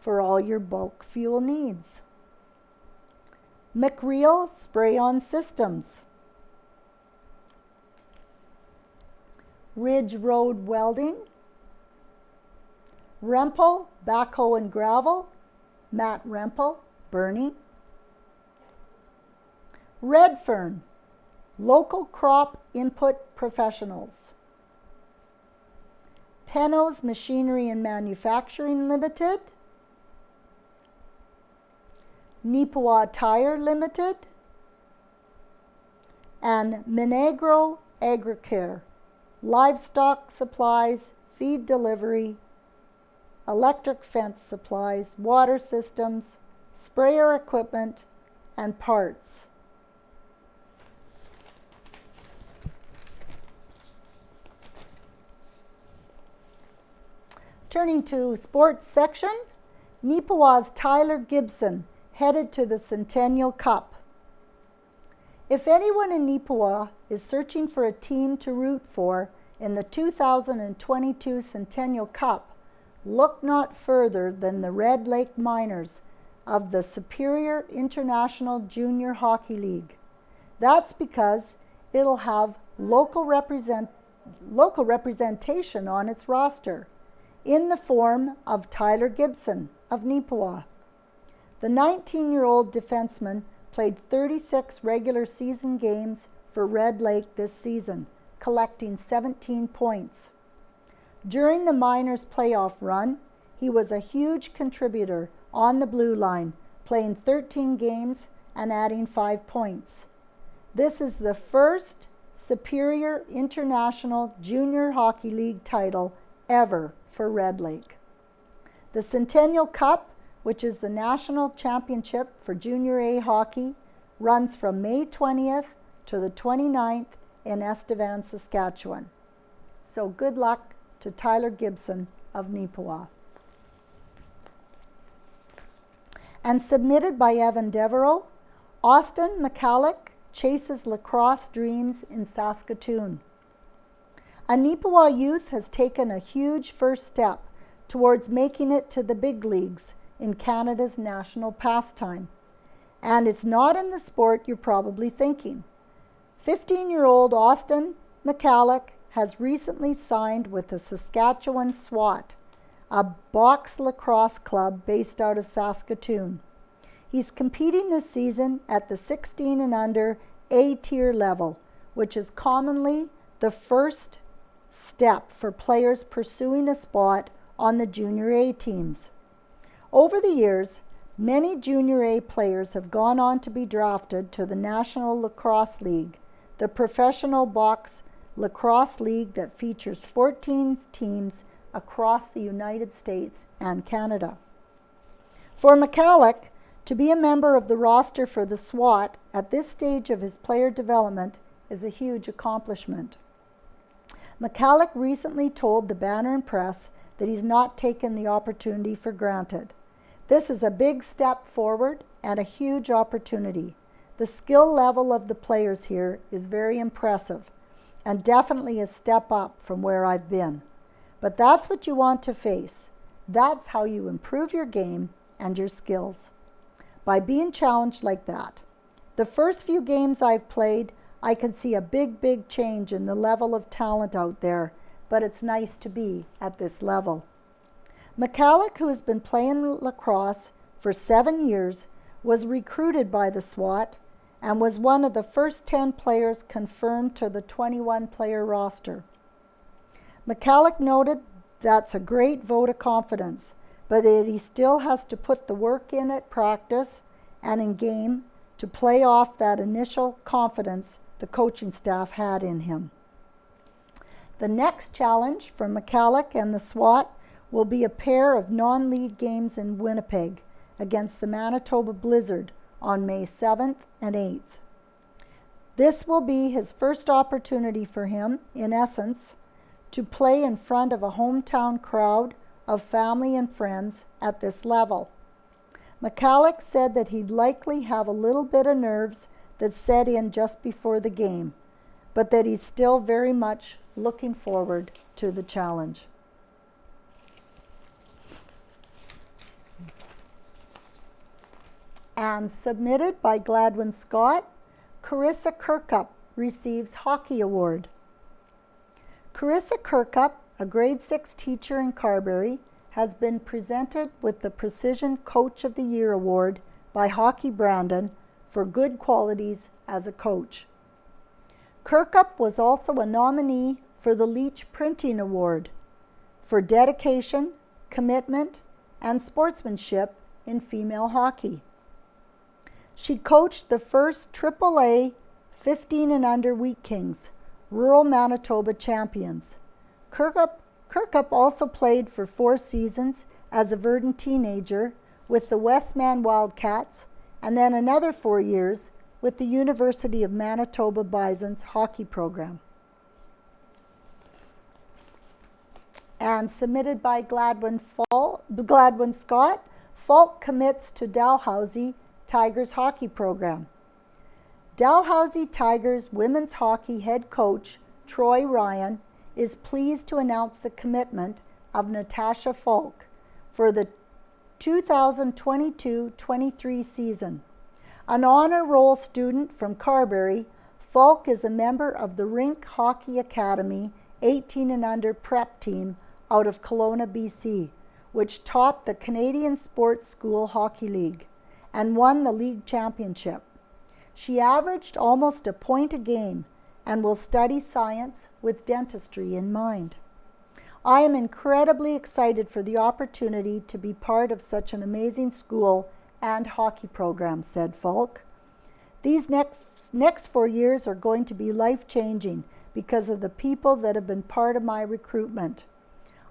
for all your bulk fuel needs. McReel Spray-On Systems. Ridge Road Welding. Rempel Backhoe and Gravel, Matt Rempel, Bernie. Redfern, Local Crop Input Professionals. Penno's Machinery and Manufacturing Limited. Neepawa Tire Limited. And Minagro Agricare, Livestock Supplies, Feed Delivery, Electric Fence Supplies, Water Systems, Sprayer Equipment, and Parts. Turning to sports section, Neepawa's Tyler Gibson headed to the Centennial Cup. If anyone in Neepawa is searching for a team to root for in the 2022 Centennial Cup, look not further than the Red Lake Miners of the Superior International Junior Hockey League. That's because it'll have local representation on its roster in the form of Tyler Gibson of Neepawa. The 19-year-old defenseman played 36 regular season games for Red Lake this season, collecting 17 points. During the Miners' playoff run, he was a huge contributor on the blue line, playing 13 games and adding 5 points. This is the first Superior International Junior Hockey League title ever for Red Lake. The Centennial Cup, which is the national championship for Junior A hockey, runs from May 20th to the 29th in Estevan, Saskatchewan. So good luck to Tyler Gibson of Neepawa. And submitted by Evan Devereaux, Austin Mccallick chases lacrosse dreams in Saskatoon. A Neepawa youth has taken a huge first step towards making it to the big leagues in Canada's national pastime. And it's not in the sport you're probably thinking. 15-year-old Austin Mccallick has recently signed with the Saskatchewan SWAT, a box lacrosse club based out of Saskatoon. He's competing this season at the 16 and under A-tier level, which is commonly the first step for players pursuing a spot on the Junior A teams. Over the years, many Junior A players have gone on to be drafted to the National Lacrosse League, the professional box lacrosse league that features 14 teams across the United States and Canada. For Mccallick, to be a member of the roster for the SWAT at this stage of his player development is a huge accomplishment. Mccallick recently told the Banner and Press that he's not taken the opportunity for granted. This is a big step forward and a huge opportunity. The skill level of the players here is very impressive and definitely a step up from where I've been. But that's what you want to face. That's how you improve your game and your skills, by being challenged like that. The first few games I've played, I can see a big change in the level of talent out there, but it's nice to be at this level. Mccallick, who has been playing lacrosse for 7 years, was recruited by the SWAT and was one of the first 10 players confirmed to the 21-player roster. Mccallick noted that's a great vote of confidence, but that he still has to put the work in at practice and in game to play off that initial confidence the coaching staff had in him. The next challenge for Mccallick and the SWAT will be a pair of non-league games in Winnipeg against the Manitoba Blizzard on May 7th and 8th. This will be his first opportunity for him, in essence, to play in front of a hometown crowd of family and friends at this level. Mccallick said that he'd likely have a little bit of nerves that set in just before the game, but that he's still very much looking forward to the challenge. And submitted by Gladwin Scott, Carissa Kirkup receives Hockey Award. Carissa Kirkup, a grade 6 teacher in Carberry, has been presented with the Precision Coach of the Year Award by Hockey Brandon for good qualities as a coach. Kirkup was also a nominee for the Leach Printing Award for dedication, commitment, and sportsmanship in female hockey. She coached the first AAA 15 and under Wheat Kings, rural Manitoba champions. Kirkup also played for 4 seasons as a Verdun teenager with the Westman Wildcats, and then another 4 years with the University of Manitoba Bison's hockey program. And submitted by Gladwin Scott, Falk commits to Dalhousie Tigers hockey program. Dalhousie Tigers women's hockey head coach Troy Ryan is pleased to announce the commitment of Natasha Falk for the 2022-23 season. An honor roll student from Carberry, Falk is a member of the Rink Hockey Academy 18 and under prep team out of Kelowna, BC, which topped the Canadian Sports School Hockey League and won the league championship. She averaged almost a point a game and will study science with dentistry in mind. I am incredibly excited for the opportunity to be part of such an amazing school and hockey program, said Falk. These next 4 years are going to be life-changing because of the people that have been part of my recruitment.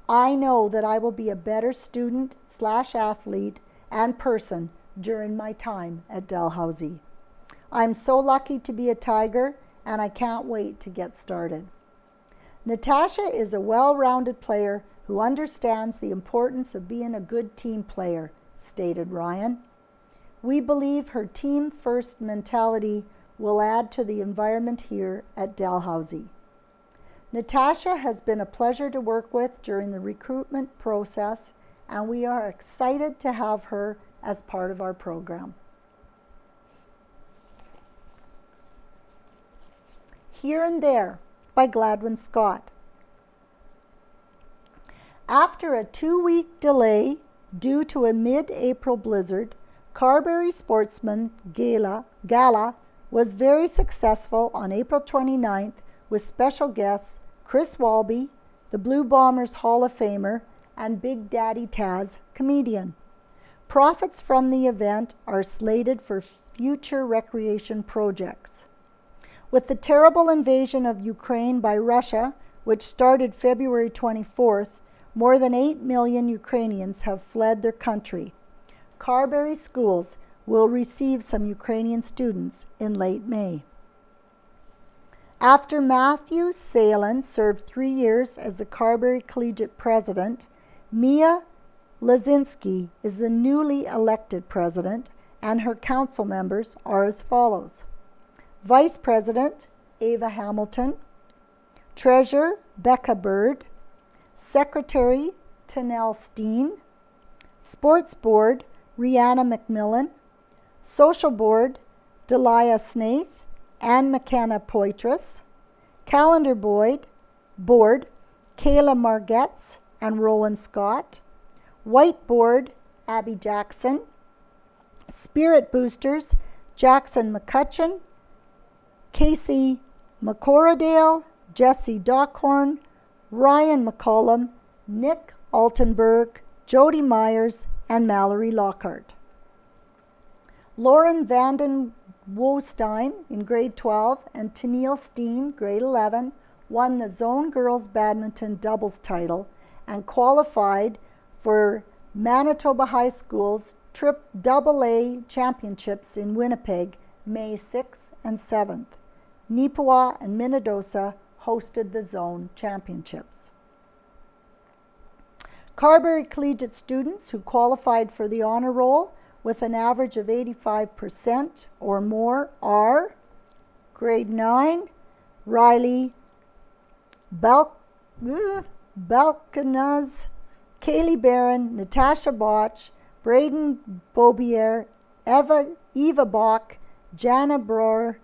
I know that I will be a better student/athlete and person during my time at Dalhousie. I'm so lucky to be a Tiger, and I can't wait to get started. Natasha is a well-rounded player who understands the importance of being a good team player, stated Ryan. We believe her team-first mentality will add to the environment here at Dalhousie. Natasha has been a pleasure to work with during the recruitment process, and we are excited to have her as part of our program. Here and There by Gladwin Scott. After a 2-week delay due to a mid-April blizzard, Carberry Sportsman Gala was very successful on April 29th with special guests Chris Walby, the Blue Bombers Hall of Famer, and Big Daddy Taz, comedian. Profits from the event are slated for future recreation projects. With the terrible invasion of Ukraine by Russia, which started February 24th, more than 8 million Ukrainians have fled their country. Carberry schools will receive some Ukrainian students in late May. After Matthew Salen served 3 years as the Carberry Collegiate president, Mia Lazinski is the newly elected president, and her council members are as follows. Vice President, Ava Hamilton. Treasurer, Becca Bird. Secretary, Tanel Steen. Sports Board, Rihanna McMillan. Social Board, Delia Snaith, Anne McKenna Poitras. Calendar Board, Kayla Margetts and Rowan Scott. Whiteboard, Abby Jackson. Spirit Boosters, Jackson McCutcheon, Casey McCorradale, Jesse Dockhorn, Ryan McCollum, Nick Altenberg, Jody Myers, and Mallory Lockhart. Lauren Vanden Woestein in grade 12 and Tennille Steen, grade 11, won the Zone Girls Badminton doubles title and qualified for Manitoba High School's Trip AA Championships in Winnipeg, May 6th and 7th. Neepawa and Minnedosa hosted the Zone Championships. Carberry Collegiate students who qualified for the honor roll with an average of 85% or more are grade 9, Riley Balkanaz, Kaylee Barron, Natasha Botch, Braden Bobier, Eva Bach, Jana Broer,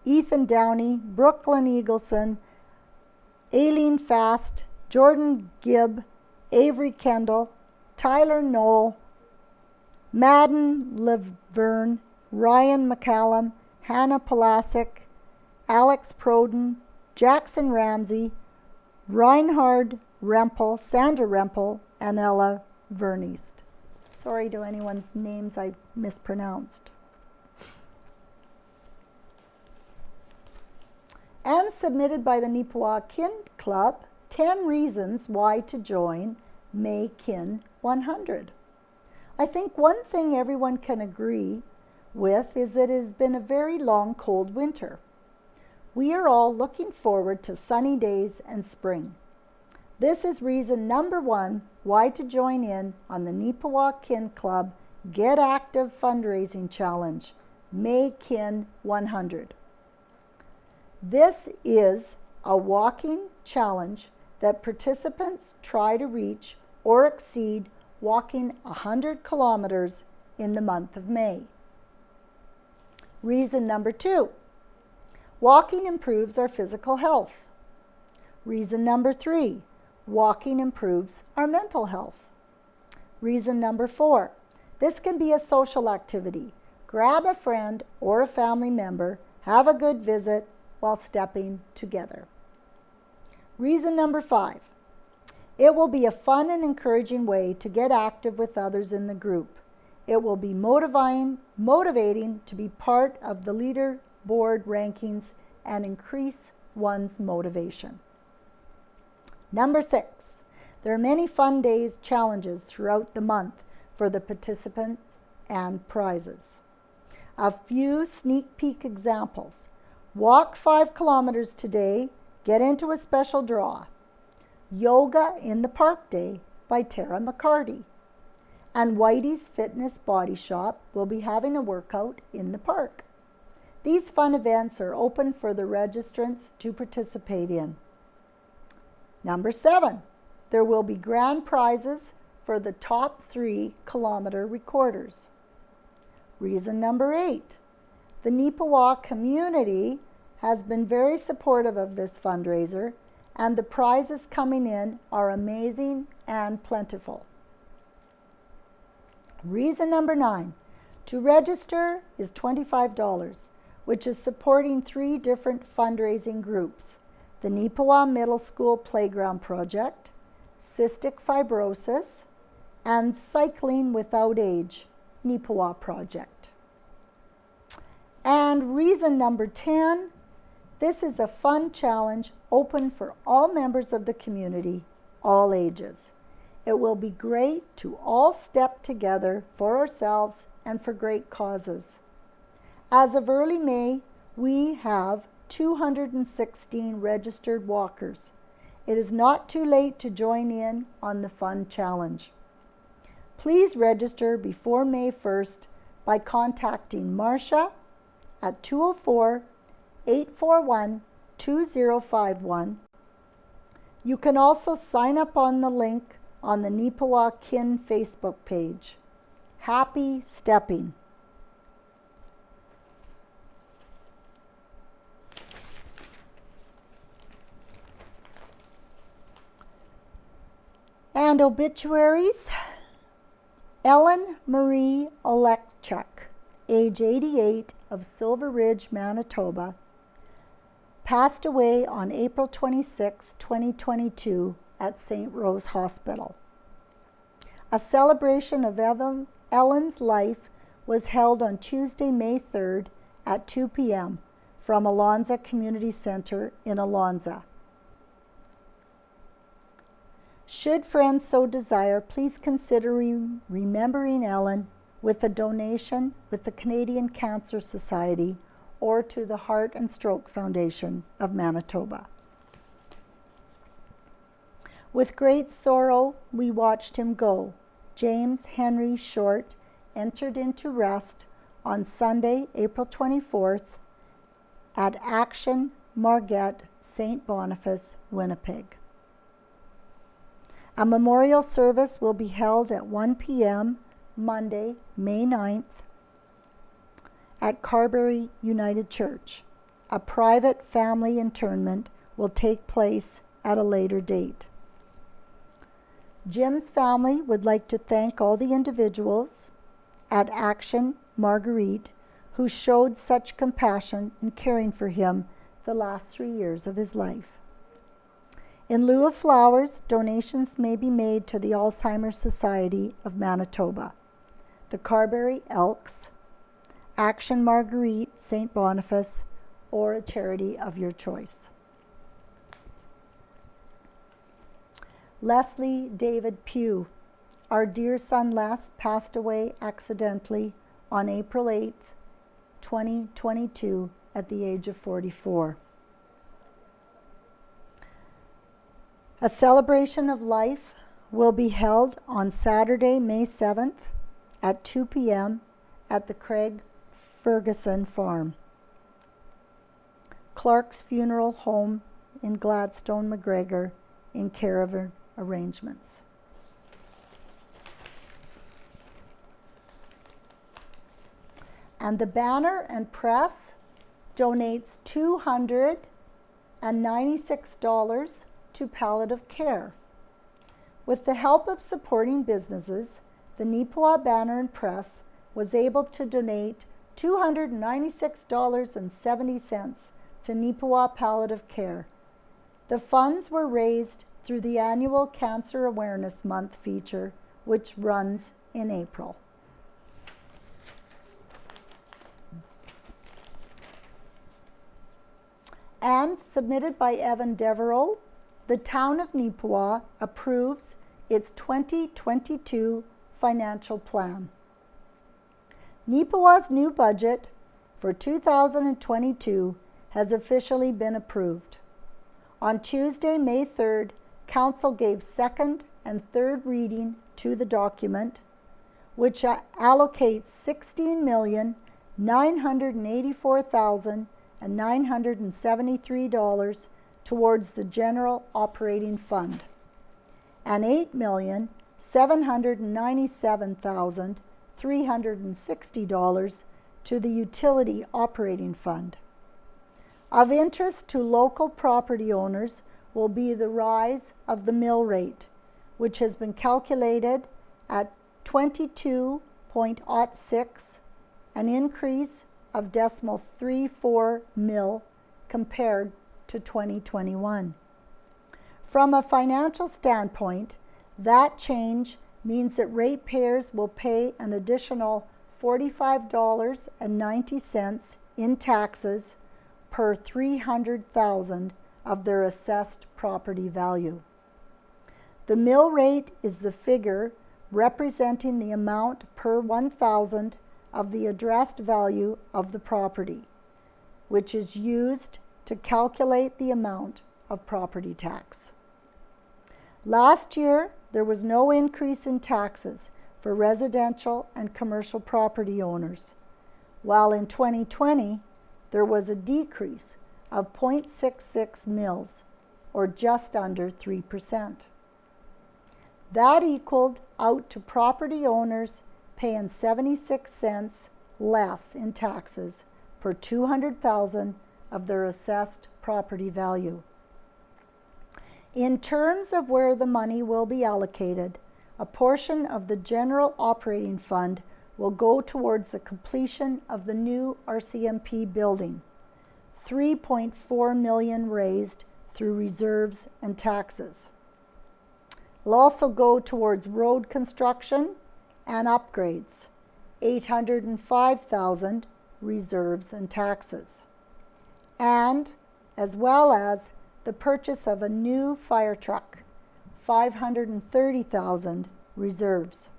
Ethan Downey, Brooklyn Eagleson, Aileen Fast, Jordan Gibb, Avery Kendall, Tyler Knoll, Madden Laverne, Ryan McCallum, Hannah Palasic, Alex Proden, Jackson Ramsey, Reinhard Rempel, Sandra Rempel, and Ella Verniest. Sorry to anyone's names I mispronounced. And submitted by the Neepawa Kin Club, 10 reasons why to join May Kin 100. I think one thing everyone can agree with is that it has been a very long, cold winter. We are all looking forward to sunny days and spring. This is reason number 1 why to join in on the Neepawa Kin Club Get Active Fundraising Challenge, May Kin 100. This is a walking challenge that participants try to reach or exceed walking 100 kilometers in the month of May. Reason number 2, walking improves our physical health. Reason number 3, walking improves our mental health. Reason number 4, this can be a social activity. Grab a friend or a family member, have a good visit while stepping together. Reason number 5, It will be a fun and encouraging way to get active with others in the group. It will be motivating to be part of the leaderboard rankings and increase one's motivation. Number 6, there are many fun days challenges throughout the month for the participants and prizes. A few sneak peek examples. Walk 5 kilometers today, get into a special draw. Yoga in the Park Day by Tara McCarty. And Whitey's Fitness Body Shop will be having a workout in the park. These fun events are open for the registrants to participate in. Number 7, there will be grand prizes for the top 3 kilometer recorders. Reason number 8, the Neepawa community has been very supportive of this fundraiser, and the prizes coming in are amazing and plentiful. Reason number 9, to register is $25, which is supporting 3 different fundraising groups: the Neepawa Middle School Playground Project, Cystic Fibrosis, and Cycling Without Age Neepawa Project. And reason number 10, this is a fun challenge open for all members of the community, all ages. It will be great to all step together for ourselves and for great causes. As of early May, we have 216 registered walkers. It is not too late to join in on the fun challenge. Please register before May 1st by contacting Marcia at 204-841-2051. You can also sign up on the link on the Neepawa Kin Facebook page. Happy stepping! And obituaries. Ellen Marie Olekchuk, age 88, of Silver Ridge, Manitoba, passed away on April 26, 2022 at St. Rose Hospital. A celebration of Ellen's life was held on Tuesday, May 3rd at 2 p.m. from Alonza Community Center in Alonza. Should friends so desire, please consider remembering Ellen with a donation with the Canadian Cancer Society or to the Heart and Stroke Foundation of Manitoba. With great sorrow, we watched him go. James Henry Short entered into rest on Sunday, April 24th at Action Margate, St. Boniface, Winnipeg. A memorial service will be held at 1 p.m. Monday, May 9th at Carberry United Church. A private family interment will take place at a later date. Jim's family would like to thank all the individuals at Action Marguerite who showed such compassion in caring for him the last 3 years of his life. In lieu of flowers, donations may be made to the Alzheimer's Society of Manitoba, the Carberry Elks, Action Marguerite, St. Boniface, or a charity of your choice. Leslie David Pugh, our dear son Les, passed away accidentally on April 8th, 2022 at the age of 44. A celebration of life will be held on Saturday, May 7th at 2 p.m. at the Craig Ferguson Farm. Clark's Funeral Home in Gladstone, McGregor, in caravan arrangements. And the Banner and Press donates $296 to palliative care. With the help of supporting businesses, the Neepawa Banner and Press was able to donate $296.70 to Neepawa Palliative Care. The funds were raised through the annual Cancer Awareness Month feature, which runs in April. And submitted by Evan Devereaux, the town of Neepawa approves its 2022 financial plan. Neepawa's new budget for 2022 has officially been approved. On Tuesday, May 3rd, Council gave second and third reading to the document, which allocates $16,984,973 towards the General Operating Fund and $8,797,360 to the Utility Operating Fund. Of interest to local property owners will be the rise of the mill rate, which has been calculated at 22.06, an increase of .34 mil compared to 2021. From a financial standpoint, that change means that ratepayers will pay an additional $45.90 in taxes per $300,000 of their assessed property value. The mill rate is the figure representing the amount per 1,000 of the addressed value of the property, which is used to calculate the amount of property tax. Last year, there was no increase in taxes for residential and commercial property owners, while in 2020, there was a decrease of 0.66 mils, or just under 3%. That equaled out to property owners paying 76 cents less in taxes per 200,000 of their assessed property value. In terms of where the money will be allocated, a portion of the General Operating Fund will go towards the completion of the new RCMP building, $3.4 million raised through reserves and taxes. Will also go towards road construction and upgrades, $805,000 reserves and taxes, and as well as the purchase of a new fire truck, $530,000 reserves.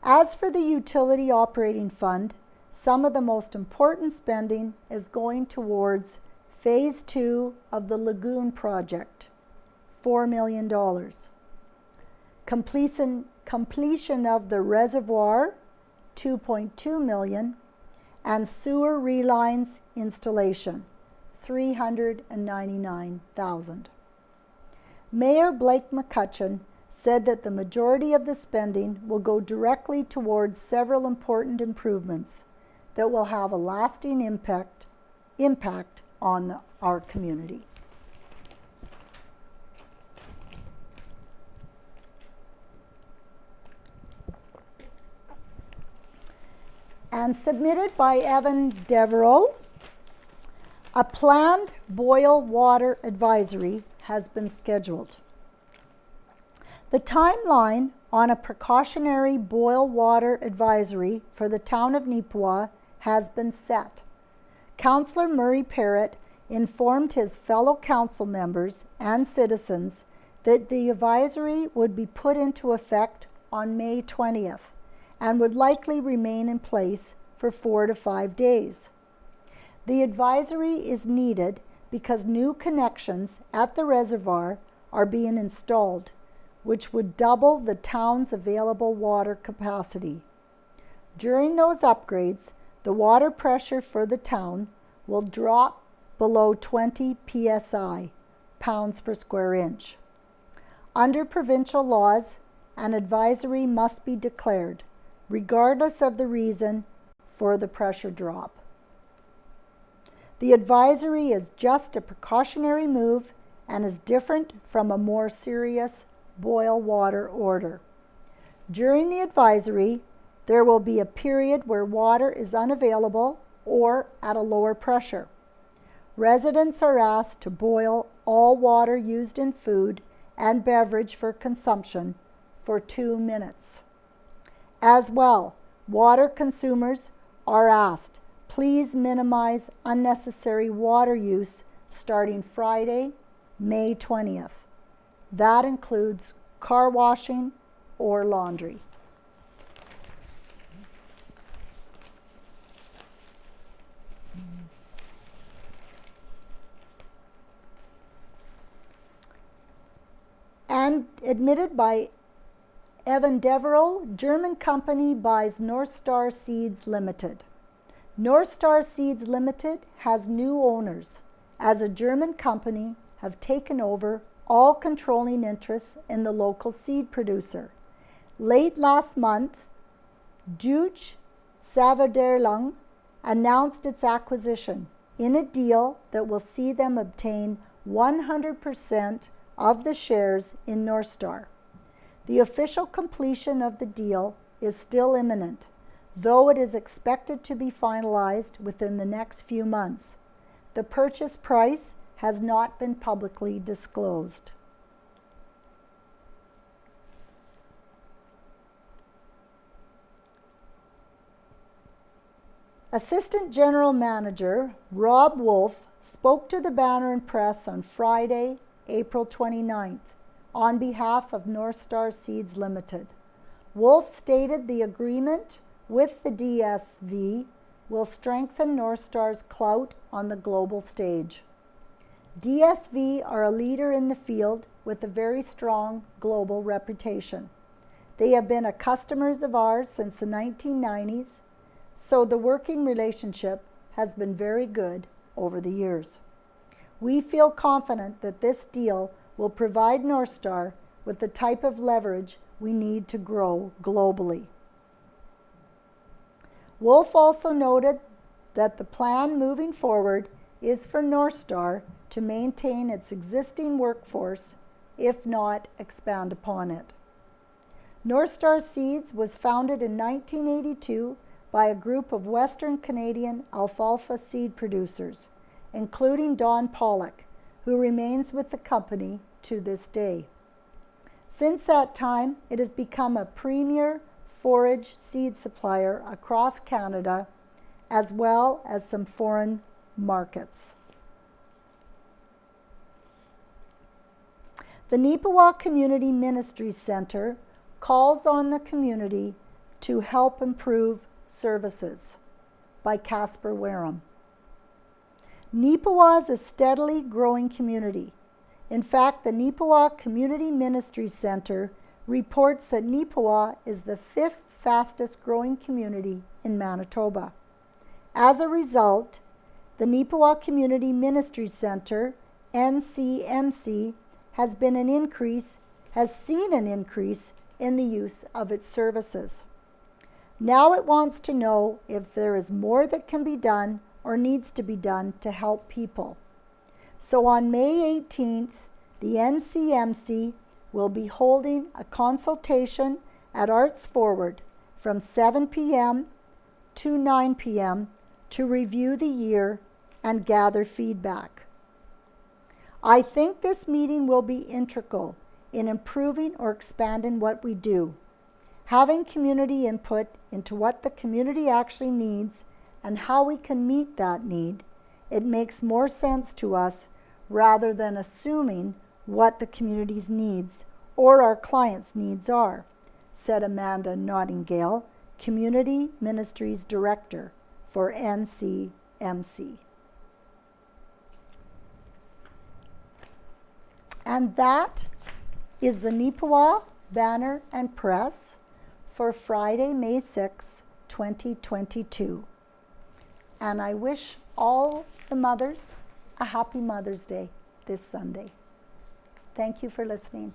As for the Utility Operating Fund, some of the most important spending is going towards Phase 2 of the Lagoon project, $4 million. Completion of the reservoir, $2.2 million, and sewer relines installation, $399,000. Mayor Blake McCutcheon said that the majority of the spending will go directly towards several important improvements that will have a lasting impact on our community. And submitted by Evan Devereaux, a planned boil water advisory has been scheduled. The timeline on a precautionary boil water advisory for the town of Neepawa has been set. Councillor Murray Parrott informed his fellow council members and citizens that the advisory would be put into effect on May 20th and would likely remain in place for 4 to 5 days. The advisory is needed because new connections at the reservoir are being installed, which would double the town's available water capacity. During those upgrades, the water pressure for the town will drop below 20 psi, pounds per square inch. Under provincial laws, an advisory must be declared, regardless of the reason for the pressure drop. The advisory is just a precautionary move and is different from a more serious boil water order. During the advisory, there will be a period where water is unavailable or at a lower pressure. Residents are asked to boil all water used in food and beverage for consumption for 2 minutes. As well, water consumers are asked, please minimize unnecessary water use starting Friday, May 20th. That includes car washing or laundry. And admitted by Evan Devereaux, German company buys Northstar Seeds Limited. Northstar Seeds Limited has new owners, as a German company have taken over all controlling interests in the local seed producer. Late last month, Deutsche Saatverteilung announced its acquisition in a deal that will see them obtain 100% of the shares in Northstar. The official completion of the deal is still imminent, though it is expected to be finalized within the next few months. The purchase price has not been publicly disclosed. Assistant General Manager Rob Wolf spoke to the Banner and Press on Friday, April 29th, on behalf of Northstar Seeds Limited. Wolf stated the agreement with the DSV will strengthen Northstar's clout on the global stage. DSV are a leader in the field with a very strong global reputation. They have been customers of ours since the 1990s, so the working relationship has been very good over the years. We feel confident that this deal will provide Northstar with the type of leverage we need to grow globally. Wolf also noted that the plan moving forward is for Northstar to maintain its existing workforce, if not expand upon it. Northstar Seeds was founded in 1982 by a group of Western Canadian alfalfa seed producers, including Don Pollock, who remains with the company to this day. Since that time, it has become a premier forage seed supplier across Canada, as well as some foreign markets. The Neepawa Community Ministries Center calls on the community to help improve services by Casper Wareham. Neepawa is a steadily growing community. In fact, the Neepawa Community Ministries Center reports that Neepawa is the 5th fastest growing community in Manitoba. As a result, the Neepawa Community Ministries Center, NCMC, has seen an increase in the use of its services. Now it wants to know if there is more that can be done or needs to be done to help people. So on May 18th, the NCMC will be holding a consultation at Arts Forward from 7 p.m. to 9 p.m. to review the year and gather feedback. I think this meeting will be integral in improving or expanding what we do. Having community input into what the community actually needs and how we can meet that need, it makes more sense to us rather than assuming what the community's needs or our clients' needs are, said Amanda Nottingale, Community Ministries Director for NCMC. And that is the Neepawa Banner and Press for Friday, May 6, 2022. And I wish all the mothers a happy Mother's Day this Sunday. Thank you for listening.